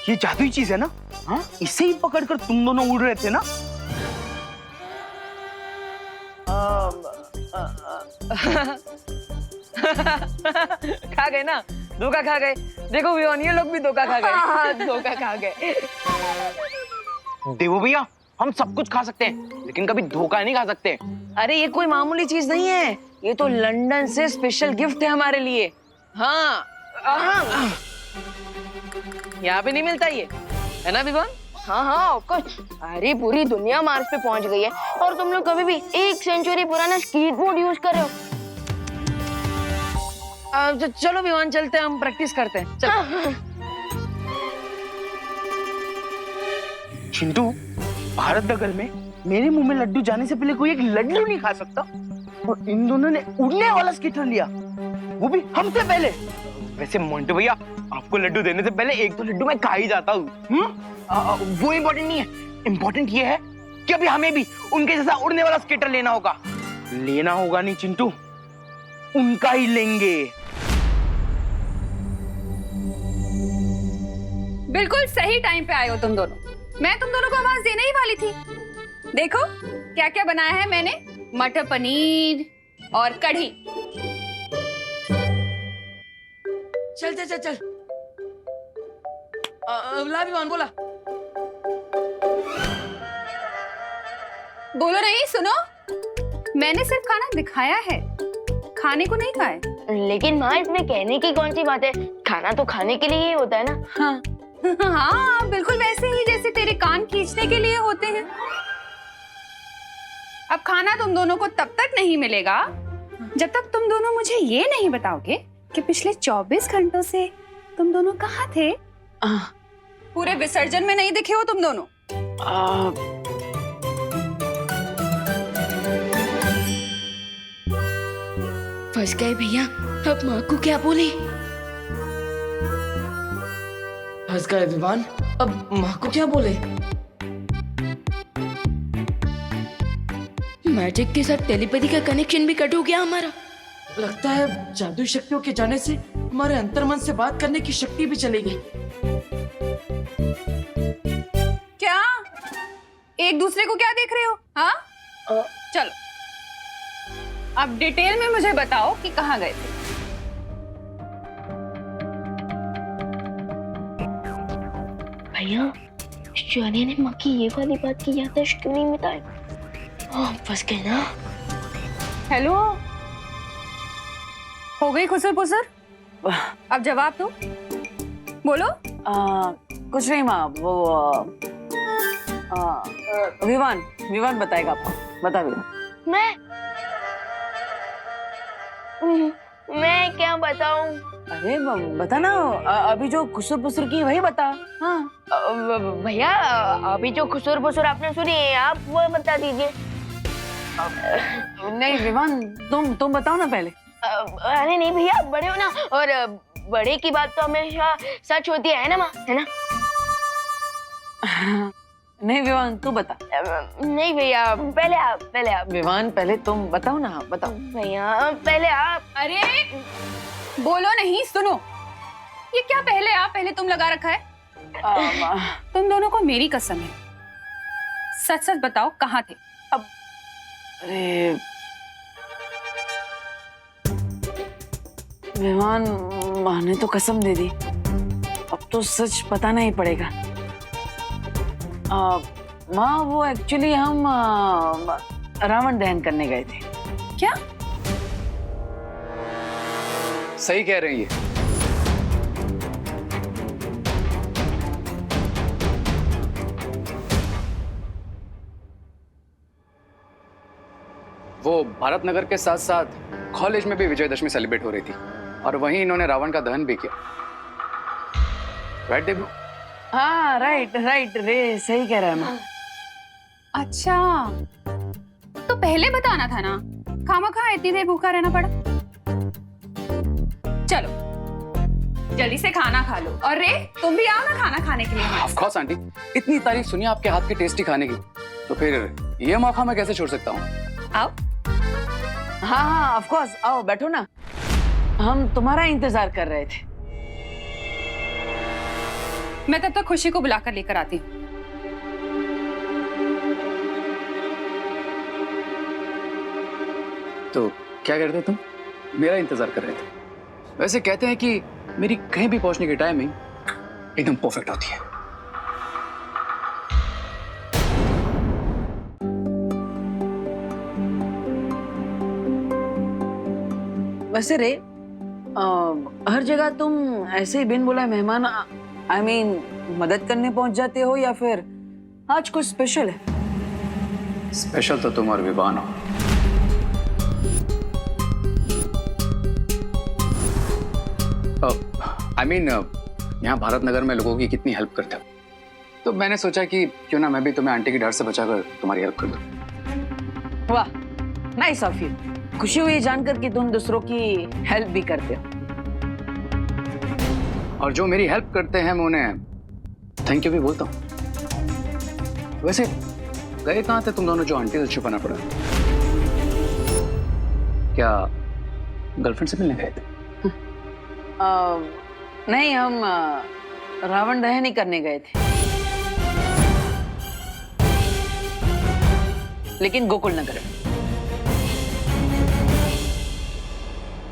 ये जादुई चीज है ना? हाँ, इसे ही पकड़कर तुम दोनों उड़ रहे थे ना? खा गए ना, धोखा खा गए। देखो विवान, ये लोग भी धोखा खा गए। धोखा खा गए। देवो भैया, हम सब कुछ खा सकते हैं, लेकिन कभी धोखा नहीं खा सकते। अरे ये कोई मामूली चीज नहीं है, ये तो लंदन से स्पेशल गिफ्ट है हमारे लिए। हाँ, यहाँ पे नहीं मिलता ये, है ना विवान? हाँ हाँ ऑफकोर्स। अरे पूरी दुनिया मार्स पे पहुंच गई है और तुम लोग कभी भी 1 सेंचुरी पुराना स्कीट बोर्ड यूज कर रहे हो। चलो विवान, चलते हैं, हम प्रैक्टिस करते हैं। चलो। चिंटू, भारत नगर में मेरे मुंह में लड्डू जाने से पहले कोई एक लड्डू नहीं खा सकता, और इन दोनों ने उड़ने वाला स्कीटर लिया, वो भी हमसे पहले। वैसे मोंटू भैया, आपको लड्डू देने से पहले एक तो लड्डू मैं खा ही जाता हूँ। वो इम्पोर्टेंट नहीं है, इम्पोर्टेंट ये है कि अभी हमें भी उनके जैसा उड़ने वाला स्केटर लेना होगा। लेना होगा नहीं चिंटू, उनका ही लेंगे। बिल्कुल सही टाइम पे आए हो तुम दोनों। मैं तुम दोनों को आवाज देने ही वाली थी। देखो क्या क्या बनाया है मैंने, मटर पनीर और कढ़ी। चल चल चल चल। ला विवान, बोला। बोलो नहीं, सुनो। मैंने सिर्फ खाना दिखाया है, खाने को नहीं खाए। लेकिन माँ, इसमें कहने की कौन सी बात है, खाना तो खाने के लिए ही होता है ना। हाँ हाँ, बिल्कुल वैसे ही जैसे तेरे कान खींचने के लिए होते हैं। अब खाना तुम दोनों को तब तक नहीं मिलेगा जब तक तुम दोनों मुझे ये नहीं बताओगे कि पिछले 24 घंटों से तुम दोनों कहाँ थे। पूरे विसर्जन में नहीं दिखे हो तुम दोनों। फंस गए भैया, अब माँ को क्या बोले? फंस गए विवान, अब माँ को क्या बोले? मैजिक के साथ टेलीपैथी का कनेक्शन भी कट हो गया हमारा। लगता है जादुई शक्तियों के जाने से हमारे अंतर्मन से बात करने की शक्ति भी चली गई। क्या एक दूसरे को क्या देख रहे हो? हाँ चलो, अब डिटेल में मुझे बताओ कि कहाँ गए थे। भैया, शिवानी ने माँ की ये वाली बात की याददाश्त क्यों नहीं मिटाई? फंस गए ना। हेलो, हो गई खुसर पुसर? अब जवाब दो, बोलो। कुछ नहीं माँ, वो विवान बताएगा आपको। बता विवान। मैं क्या बताऊं? अरे बता ना, अभी जो खुसर पुसर की वही बता। हाँ भैया, अभी जो खुसर पुसर आपने सुनी है, आप वो बता दीजिए। नहीं विवान, तुम बताओ ना पहले। अरे नहीं भैया, बड़े हो ना, और बड़े की बात तो हमेशा सच होती है ना माँ, है ना? नहीं विवान, तू बता। नहीं भैया, पहले आप। विवान, पहले तुम बताओ ना, बताओ। भैया पहले आप। अरे बोलो नहीं, सुनो। ये क्या पहले आप पहले तुम लगा रखा है? तुम दोनों को मेरी कसम है, सच सच बताओ कहाँ थे? अब अरे विवान, माँ ने तो कसम दे दी, अब तो सच बताना ही पड़ेगा। माँ, वो एक्चुअली हम रावण दहन करने गए थे। क्या? सही कह रही है। वो भारत नगर के साथ साथ कॉलेज में भी विजयदशमी सेलिब्रेट हो रही थी, और वहीं इन्होंने रावण का दहन भी किया। राइट देबू? हाँ राइट रे, सही कह रहा है माँ। अच्छा, तो पहले बताना था ना, खामखा इतनी देर भूखा रहना पड़ा। चलो जल्दी से खाना खा लो, और रे तुम भी आओ ना खाना खाने के लिए। ऑफ कोर्स आंटी, इतनी तारीफ सुनी आपके हाथ की टेस्टी खाने की, तो फिर ये मौका मैं कैसे छोड़ सकता हूँ? आओ। हाँ ऑफ कोर्स, आओ बैठो ना, हम तुम्हारा इंतजार कर रहे थे। मैं तब तक खुशी को बुलाकर लेकर आती हूँ। तो क्या करते तुम? मेरा इंतजार कर रहे थे। वैसे कहते हैं कि मेरी कहीं भी पहुंचने की टाइमिंग एकदम परफेक्ट होती है। वैसे रे, हर जगह तुम ऐसे ही बिन बुलाए मेहमान आई मीन मदद करने पहुंच जाते हो या फिर आज कुछ स्पेशल है? स्पेशल तो तुम और विवान हो। आई मीन यहाँ भारत नगर में लोगों की कितनी हेल्प करते हो, तो मैंने सोचा कि क्यों ना मैं भी तुम्हें आंटी की डर से बचाकर तुम्हारी हेल्प कर दूं। वाह, नाइस ऑफ यू। खुशी हुई जानकर कि तुम दूसरों की हेल्प भी करते हो। और जो मेरी हेल्प करते हैं मैं उन्हें थैंक यू भी बोलता हूँ। वैसे गए कहाँ थे तुम दोनों जो आंटी से छुपाना पड़ा? क्या गर्लफ्रेंड से मिलने गए थे? नहीं, हम रावण दहन ही करने गए थे, लेकिन गोकुल नगर।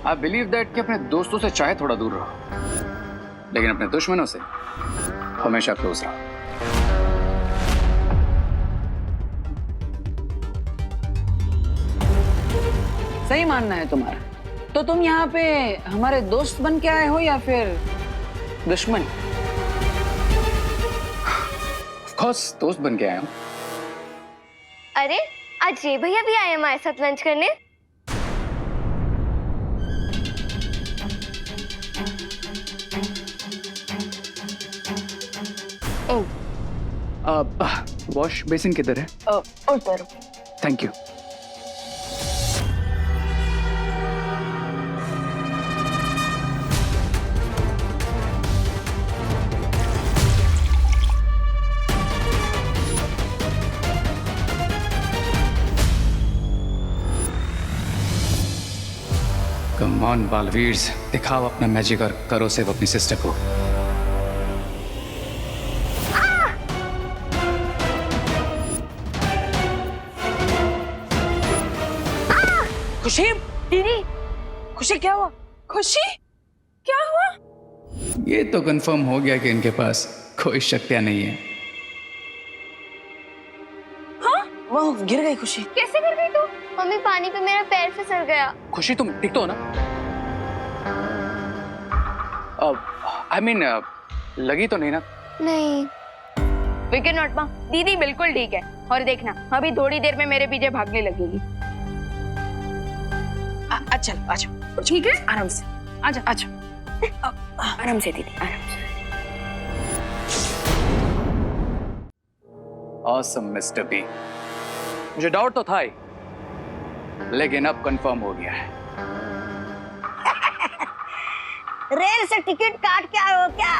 आई बिलीव दैट कि अपने दोस्तों से चाहे थोड़ा दूर रहो, लेकिन अपने दुश्मनों से हमेशा क्लोज रहो। सही मानना है तुम्हारा। तो तुम यहाँ पे हमारे दोस्त बन के आए हो या फिर दुश्मन? ऑफ कोर्स दोस्त बन के आया हूँ। अरे आज ये भैया भी आए हमारे साथ लंच करने। वॉश बेसिन किधर है? उधर। Thank you. Come on Baalveer, दिखाओ अपना मैजिक और करो सेव अपनी सिस्टर को। खुशी, दीदी, खुशी क्या हुआ? खुशी, क्या हुआ? ये तो कंफर्म हो गया कि इनके पास कोई शक्तियां नहीं है। हाँ? वो गिर गई खुशी। कैसे गिर गई तू? मम्मी पानी पे मेरा पैर फिसल गया। खुशी तुम ठीक तो हो ना? आई मीन लगी तो नहीं ना? नहीं। विकेट नॉट माँ, दीदी बिल्कुल ठीक है। और देखना अभी थोड़ी देर में मेरे पीछे भागने लगेगी। अच्छा आ जाओ। ठीक है, आराम से आजा आजा। आराम से दीदी, आराम से। Awesome mister B. मुझे डाउट तो था ही, लेकिन अब कंफर्म हो गया है। रेल से टिकट काट के आए हो क्या,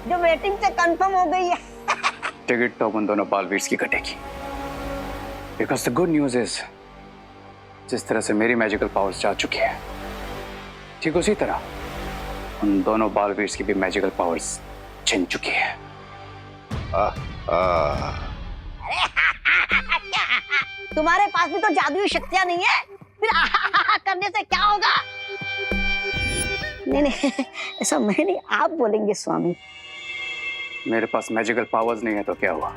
जो वेटिंग से कंफर्म हो गई है? टिकट तो उन दोनों बालवीर की कटेगी। Because the good news is, जिस तरह से मेरी मैजिकल पावर्स जा चुकी है, ठीक उसी तरह उन दोनों बालवीर की भी मैजिकल पावर्स छिन चुकी है। तुम्हारे पास भी तो जादुई शक्तियां नहीं है, फिर करने से क्या होगा? नहीं नहीं, ऐसा मैं नहीं, आप बोलेंगे स्वामी। मेरे पास मैजिकल पावर्स नहीं है तो क्या हुआ?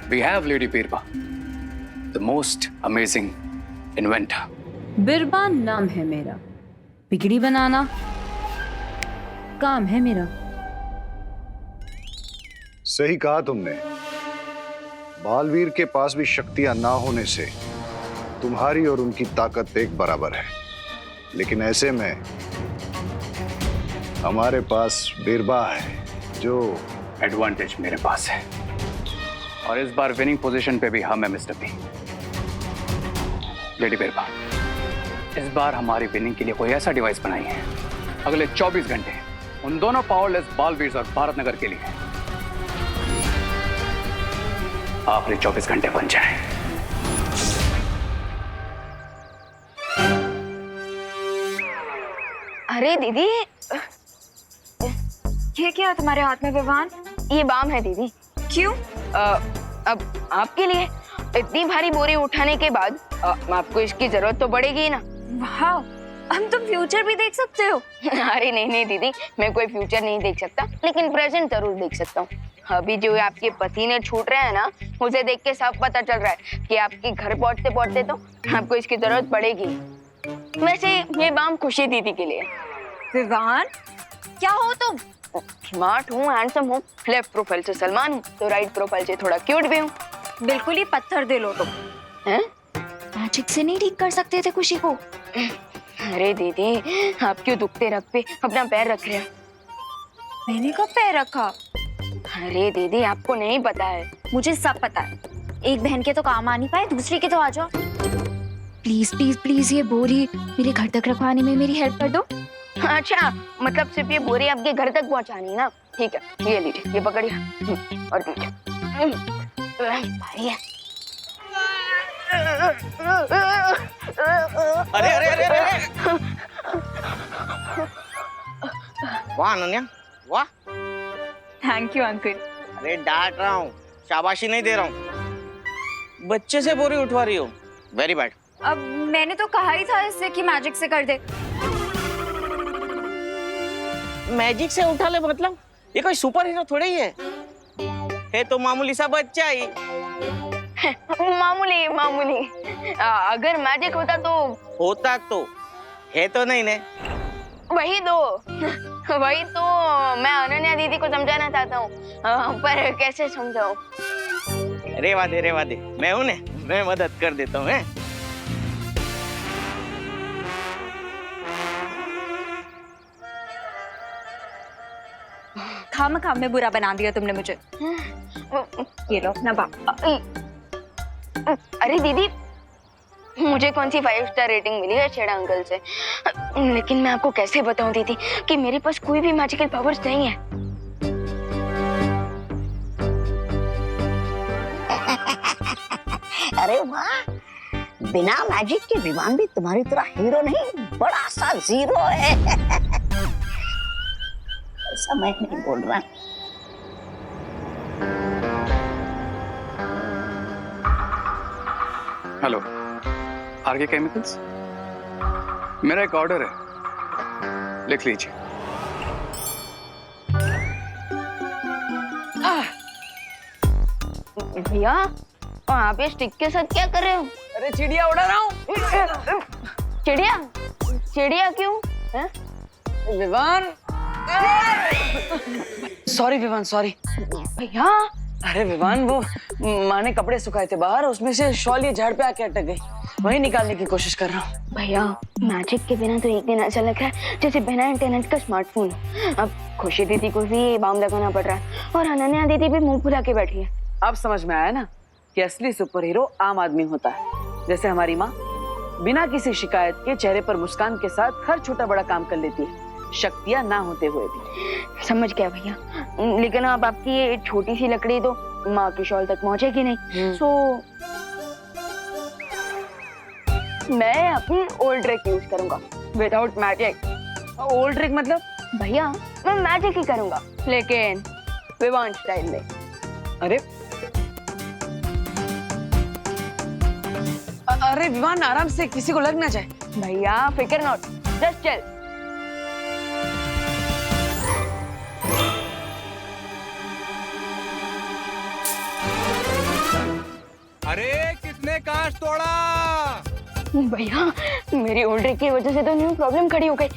We have lady Birba, the most amazing inventor. Birba नाम है मेरा, बिगड़ी बनाना काम है मेरा। सही कहा तुमने। बालवीर के पास भी शक्तियां ना होने से तुम्हारी और उनकी ताकत एक बराबर है, लेकिन ऐसे में हमारे पास बिरबा है, जो एडवांटेज मेरे पास है। और इस बार विनिंग पोजीशन पे भी हम है मिस्टर बी। लेडी बिरबा, इस बार हमारी विनिंग के लिए कोई ऐसा डिवाइस बनाई है अगले 24 घंटे उन दोनों पावरलेस बालवीर और भारत नगर के लिए आखिरी 24 घंटे बन जाए। अरे दीदी, ये क्या है तुम्हारे हाथ में विवान? ये बाम है दीदी। क्यों? अब आपके लिए इतनी भारी बोरी उठाने के बाद आपको इसकी जरूरत तो पड़ेगी ही ना। वाह, हम तुम फ्यूचर भी देख सकते हो। अरे नहीं नहीं दीदी, मैं कोई फ्यूचर नहीं देख सकता, लेकिन प्रेजेंट जरूर देख सकता हूँ। अभी जो आपके पसीने छूट रहे हैं ना, मुझे देख के साफ पता चल रहा है कि आपके घर पहुंचते पहुंचते तो आपको इसकी जरूरत पड़ेगी। वैसे ये बाम खुशी दीदी के लिए। विवान, क्या हो तुम? स्मार्ट हूँ, हैंडसम हूँ, लेफ्ट प्रोफाइल से सलमान हूँ तो राइट प्रोफाइल से थोड़ा क्यूट भी हूँ। बिल्कुल ही पत्थर दे लो तुम। हैं? मैजिक से नहीं ठीक कर सकते थे खुशी को? अरे दीदी, आप क्यों दुखते रख पे अपना पैर रख रहे हो? मैंने कब पैर रखा? अरे दीदी, आपको नहीं पता है। मुझे सब पता है। एक बहन के तो काम आ नहीं पाए, दूसरी के तो आ जाओ। प्लीज प्लीज प्लीज, ये बोरी मेरे घर तक रखवाने में मेरी हेल्प कर दो। अच्छा, मतलब सिर्फ ये बोरी आपके घर तक पहुंचानी है ना? ठीक है, ये लीजिए, ये पकड़िए और दीजिए। भारी है। अरे अरे अरे अरे वाह अनन्या, वाह। Thank you uncle. अरे डांट रहा हूँ, शाबाशी नहीं दे रहा हूँ। बच्चे से बोरी उठवा रही हो, वेरी बैड। अब मैंने तो कहा ही था इससे कि मैजिक से कर दे। मैजिक से उठा ले मतलब? ये कोई सुपर हीरो थोड़ी ही है तो मामूली सा बच्चा ही। मामूली मामूली। अगर मैजिक होता तो है तो नहीं ने? वही तो मैं अनन्या दीदी को समझाना चाहता हूँ, पर कैसे समझाऊं? रेवा दे, मैं हूं ने, मैं मदद कर देता हूँ। खाम में बुरा बना दिया तुमने मुझे। ये लो अपना बाप। अरे दीदी, मुझे कौन सी 5 स्टार रेटिंग मिली है छेड़ा अंकल से, लेकिन मैं आपको कैसे बताऊं दीदी कि मेरे पास कोई भी मैजिकल पावर्स नहीं है। अरे वाह, बिना मैजिक के विवान भी तुम्हारी तरह हीरो नहीं, बड़ा सा जीरो है। ऐसा मैं नहीं बोल रहा। Hello, RK Chemicals. मेरा एक ऑर्डर है, लिख लीजिए। भैया, आप ये स्टिक के साथ क्या कर रहे हो? अरे चिड़िया उड़ा रहा हूँ। चिड़िया क्यों? Vivaan, sorry Vivaan, sorry. भैया, अरे विवान, वो माँ ने कपड़े सुखाए थे बाहर, उसमें से शॉल ये झाड़ पे आके अटक गई, वही निकालने की कोशिश कर रहा हूँ। भैया, मैजिक के बिना तो एक दिन ऐसा लग रहा है जैसे बिना इंटरनेट का स्मार्टफोन। अब खुशी दीदी को भी बाम लगाना पड़ रहा है और अनन्या दीदी भी मुंह फुला के बैठी है। अब समझ में आया ना कि असली सुपर हीरो आम आदमी होता है, जैसे हमारी माँ बिना किसी शिकायत के चेहरे पर मुस्कान के साथ हर छोटा बड़ा काम कर लेती है, शक्तियाँ ना होते हुए भी। समझ गया भैया, लेकिन अब आपकी ये छोटी सी लकड़ी तो माँ की शॉल तक पहुँचेगी नहीं। सो मैं अपनी ओल्ड ट्रिक यूज करूंगा विदाउट मैजिक। ओल्ड ट्रिक मतलब? भैया, मैं मैजिक ही करूंगा, लेकिन विवान स्टाइल में। अरे विवान, आराम से, किसी को लग ना जाए। भैया फिकर नॉट, जस्ट चल। अरे किसने कांच तोड़ा? भैया, मेरी ओल्ड ट्रिक की वजह से तो न्यू प्रॉब्लम खड़ी हो गई।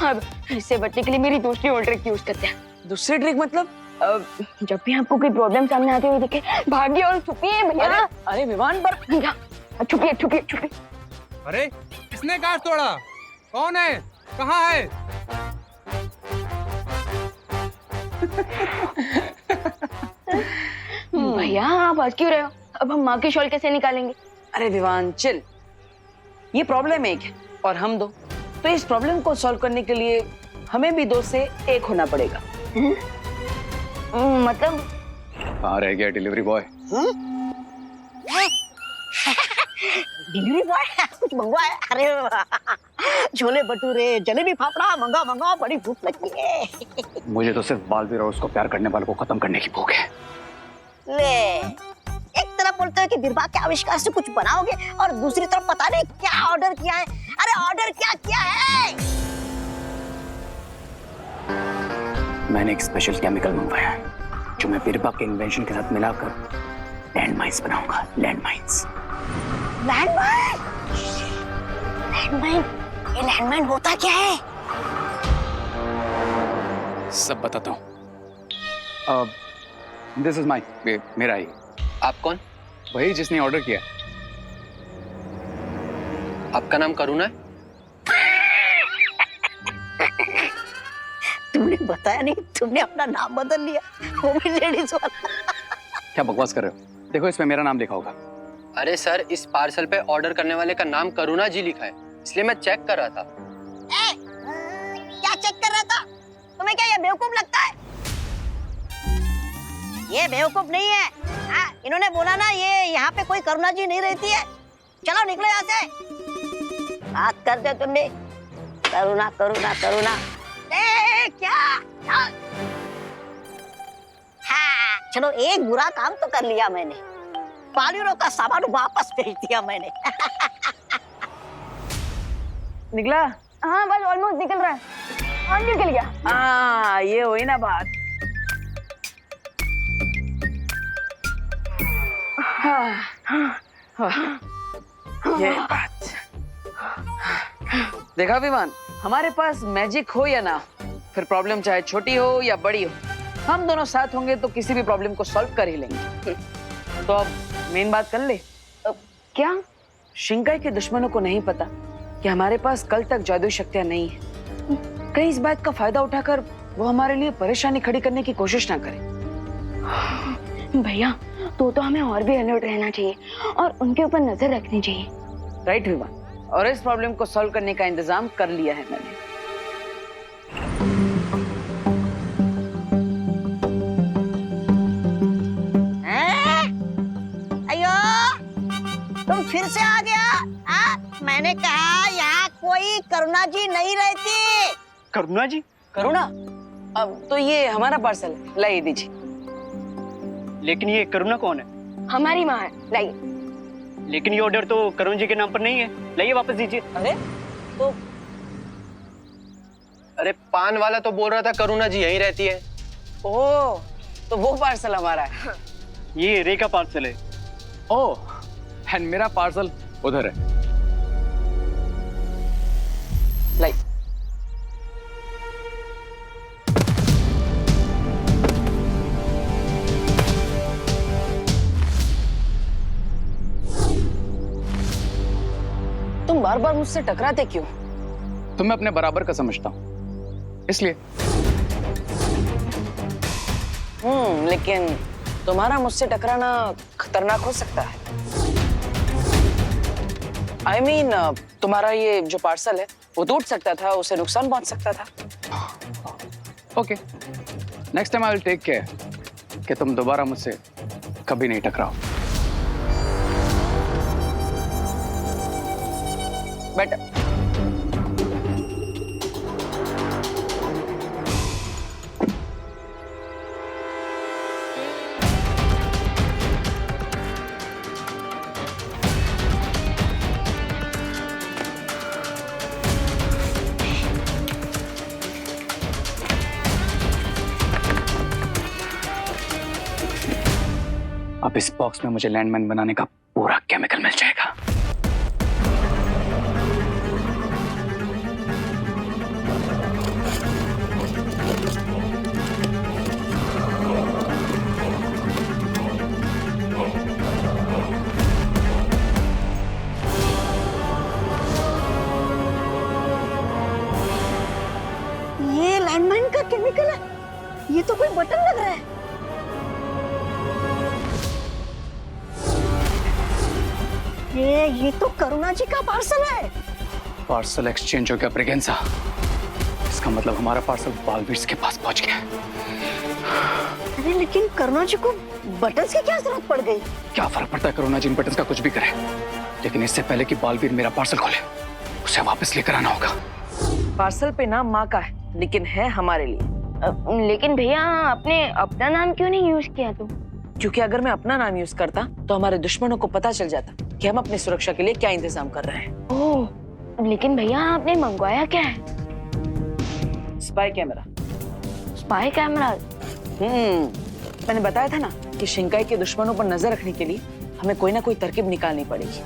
अब इससे बचने के लिए मेरी दूसरी ओल्ड ट्रिक यूज करते हैं। दूसरी ट्रिक मतलब? जब भी आपको कोई प्रॉब्लम सामने आती हुई दिखे, भागिए और छुपिए भैया। अरे विवान, पर छुपिए। अरे किसने कांच तोड़ा? कौन है? कहाँ है? भैया, आप हंस क्यों रहे हो? अब हम माँ की शॉल कैसे निकालेंगे? अरे विवान चिल, ये प्रॉब्लम एक है और हम दो, तो इस प्रॉब्लम को सॉल्व करने के लिए हमें भी 2 से 1 होना पड़ेगा। मतलब? कहाँ रह गया डिलीवरी बॉय? डिलीवरी बॉय कुछ मंगवाया? अरे छोले भटूरे, जलेबी फाफड़ा मंगाओ मंगाओ, बड़ी भूख लगी है। मुझे तो सिर्फ बालवीर और उसको प्यार करने वालों को खत्म करने की भूख है। ले, एक तरफ बोलते हो कि बिरबा के आविष्कार से कुछ बनाओगे और दूसरी तरफ पता नहीं क्या ऑर्डर किया है। अरे ऑर्डर क्या किया है? मैंने एक स्पेशल केमिकल मंगवाया है जो मैं बिरबा के इन्वेंशन के साथ मिलाकर लैंड माइन्स बनाऊंगा। Land mines. लैंडमाइन? लैंडमाइन? ये लैंडमाइन होता क्या है? सब बताता हूँ। दिस इज माई, मेरा ही। आप कौन? वही जिसने ऑर्डर किया। आपका नाम करुणा है? तुमने बताया नहीं, तुमने अपना नाम बदल लिया, वो भी लेडीज वाला। क्या बकवास कर रहे हो? देखो इसमें मेरा नाम लिखा होगा। अरे सर, इस पार्सल पे ऑर्डर करने वाले का नाम करुणा जी लिखा है, इसलिए मैं चेक कर रहा था। क्या चेक कर रहा था? तुम्हें क्या ये बेवकूफ लगता है? ये बेवकूफ नहीं है। इन्होंने बोला ना ये यहाँ पे कोई करुणा जी नहीं रहती है। चलो निकलो यहाँ से। बात करते हो तुम भी करुणा करुणा करुणा। क्या? हाँ, चलो एक बुरा काम तो कर लिया मैंने, बालवीरों का सामान वापस भेज दिया मैंने। निकला? हाँ बस ऑलमोस्ट निकल रहा है। हाँ निकल गया। हाँ ये हुई ना बात। ये बात। देखा विमान, हमारे पास मैजिक हो या ना, फिर प्रॉब्लम चाहे छोटी हो या बड़ी हो, हम दोनों साथ होंगे तो किसी भी प्रॉब्लम को सॉल्व कर ही लेंगे। तो अब मेन बात कर ले। क्या? शिंकाई के दुश्मनों को नहीं पता कि हमारे पास कल तक जादुई शक्तियां नहीं है। कहीं इस बात का फायदा उठाकर वो हमारे लिए परेशानी खड़ी करने की कोशिश ना करे। भैया तो हमें और भी अलर्ट रहना चाहिए और उनके ऊपर नजर रखनी चाहिए। राइट विमान, और इस प्रॉब्लम को सॉल्व करने का इंतजाम कर लिया है मैंने। तुम फिर से आ गया? मैंने कहा यहाँ कोई करुणा जी नहीं रहती। करुणा जी? करुणा? अब तो ये हमारा पार्सल है, लाइए दीजिए। लेकिन ये करुणा कौन है? हमारी माँ है, लाइए। लेकिन ये ऑर्डर तो करुण जी के नाम पर नहीं है, लाइए वापस दीजिए। अरे तो अरे पान वाला तो बोल रहा था करुणा जी यहीं रहती है। ओह, तो वो पार्सल हमारा है। ये रे का पार्सल है। ओह, एंड मेरा पार्सल उधर है। लाई। तुम बार बार मुझसे टकराते क्यों? तुम्हें अपने बराबर का समझता हूं, इसलिए। लेकिन तुम्हारा मुझसे टकराना खतरनाक हो सकता है। I mean, तुम्हारा ये जो पार्सल है वो टूट सकता था, उसे नुकसान पहुंच सकता था। Okay, next time I will take care कि तुम दोबारा मुझसे कभी नहीं टकराओ। बेटर। अब इस बॉक्स में मुझे लैंडमाइन बनाने का पूरा केमिकल मिल जाएगा। ये लैंडमाइन का केमिकल है? ये तो कोई बटन लग रहा है। ये तो करुणा जी का पार्सल है। पार्सल एक्सचेंज हो गया ब्रिगेंसा। इसका मतलब हमारा पार्सल बालवीर के पास पहुंच गया। अरे लेकिन करुणा जी को बटन्स की क्या जरूरत पड़ गई? क्या फर्क पड़ता है, करुणा जी इन बटन्स का कुछ भी करे, लेकिन इससे पहले कि बालवीर मेरा पार्सल खोले उसे वापस लेकर आना होगा। पार्सल पे नाम माँ का है, लेकिन है हमारे लिए। लेकिन भैया आपने अपना नाम क्यों नहीं यूज किया तो? क्योंकि अगर मैं अपना नाम यूज करता तो हमारे दुश्मनों को पता चल जाता कि हम अपनी सुरक्षा के लिए क्या इंतजाम कर रहे हैं। ओह, लेकिन भैया आपने मंगवाया क्या है? Spy camera. Spy camera? मैंने बताया था ना कि शिंकाई के दुश्मनों पर नजर रखने के लिए हमें कोई ना कोई तरकीब निकालनी पड़ेगी,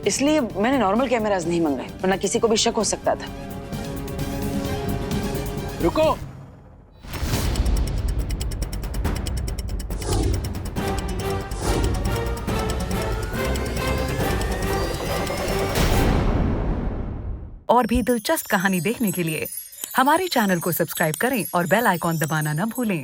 इसलिए मैंने नॉर्मल कैमरास नहीं मंगाए, वरना किसी को भी शक हो सकता था। रुको। और भी दिलचस्प कहानी देखने के लिए हमारे चैनल को सब्सक्राइब करें और बेल आइकॉन दबाना न भूलें।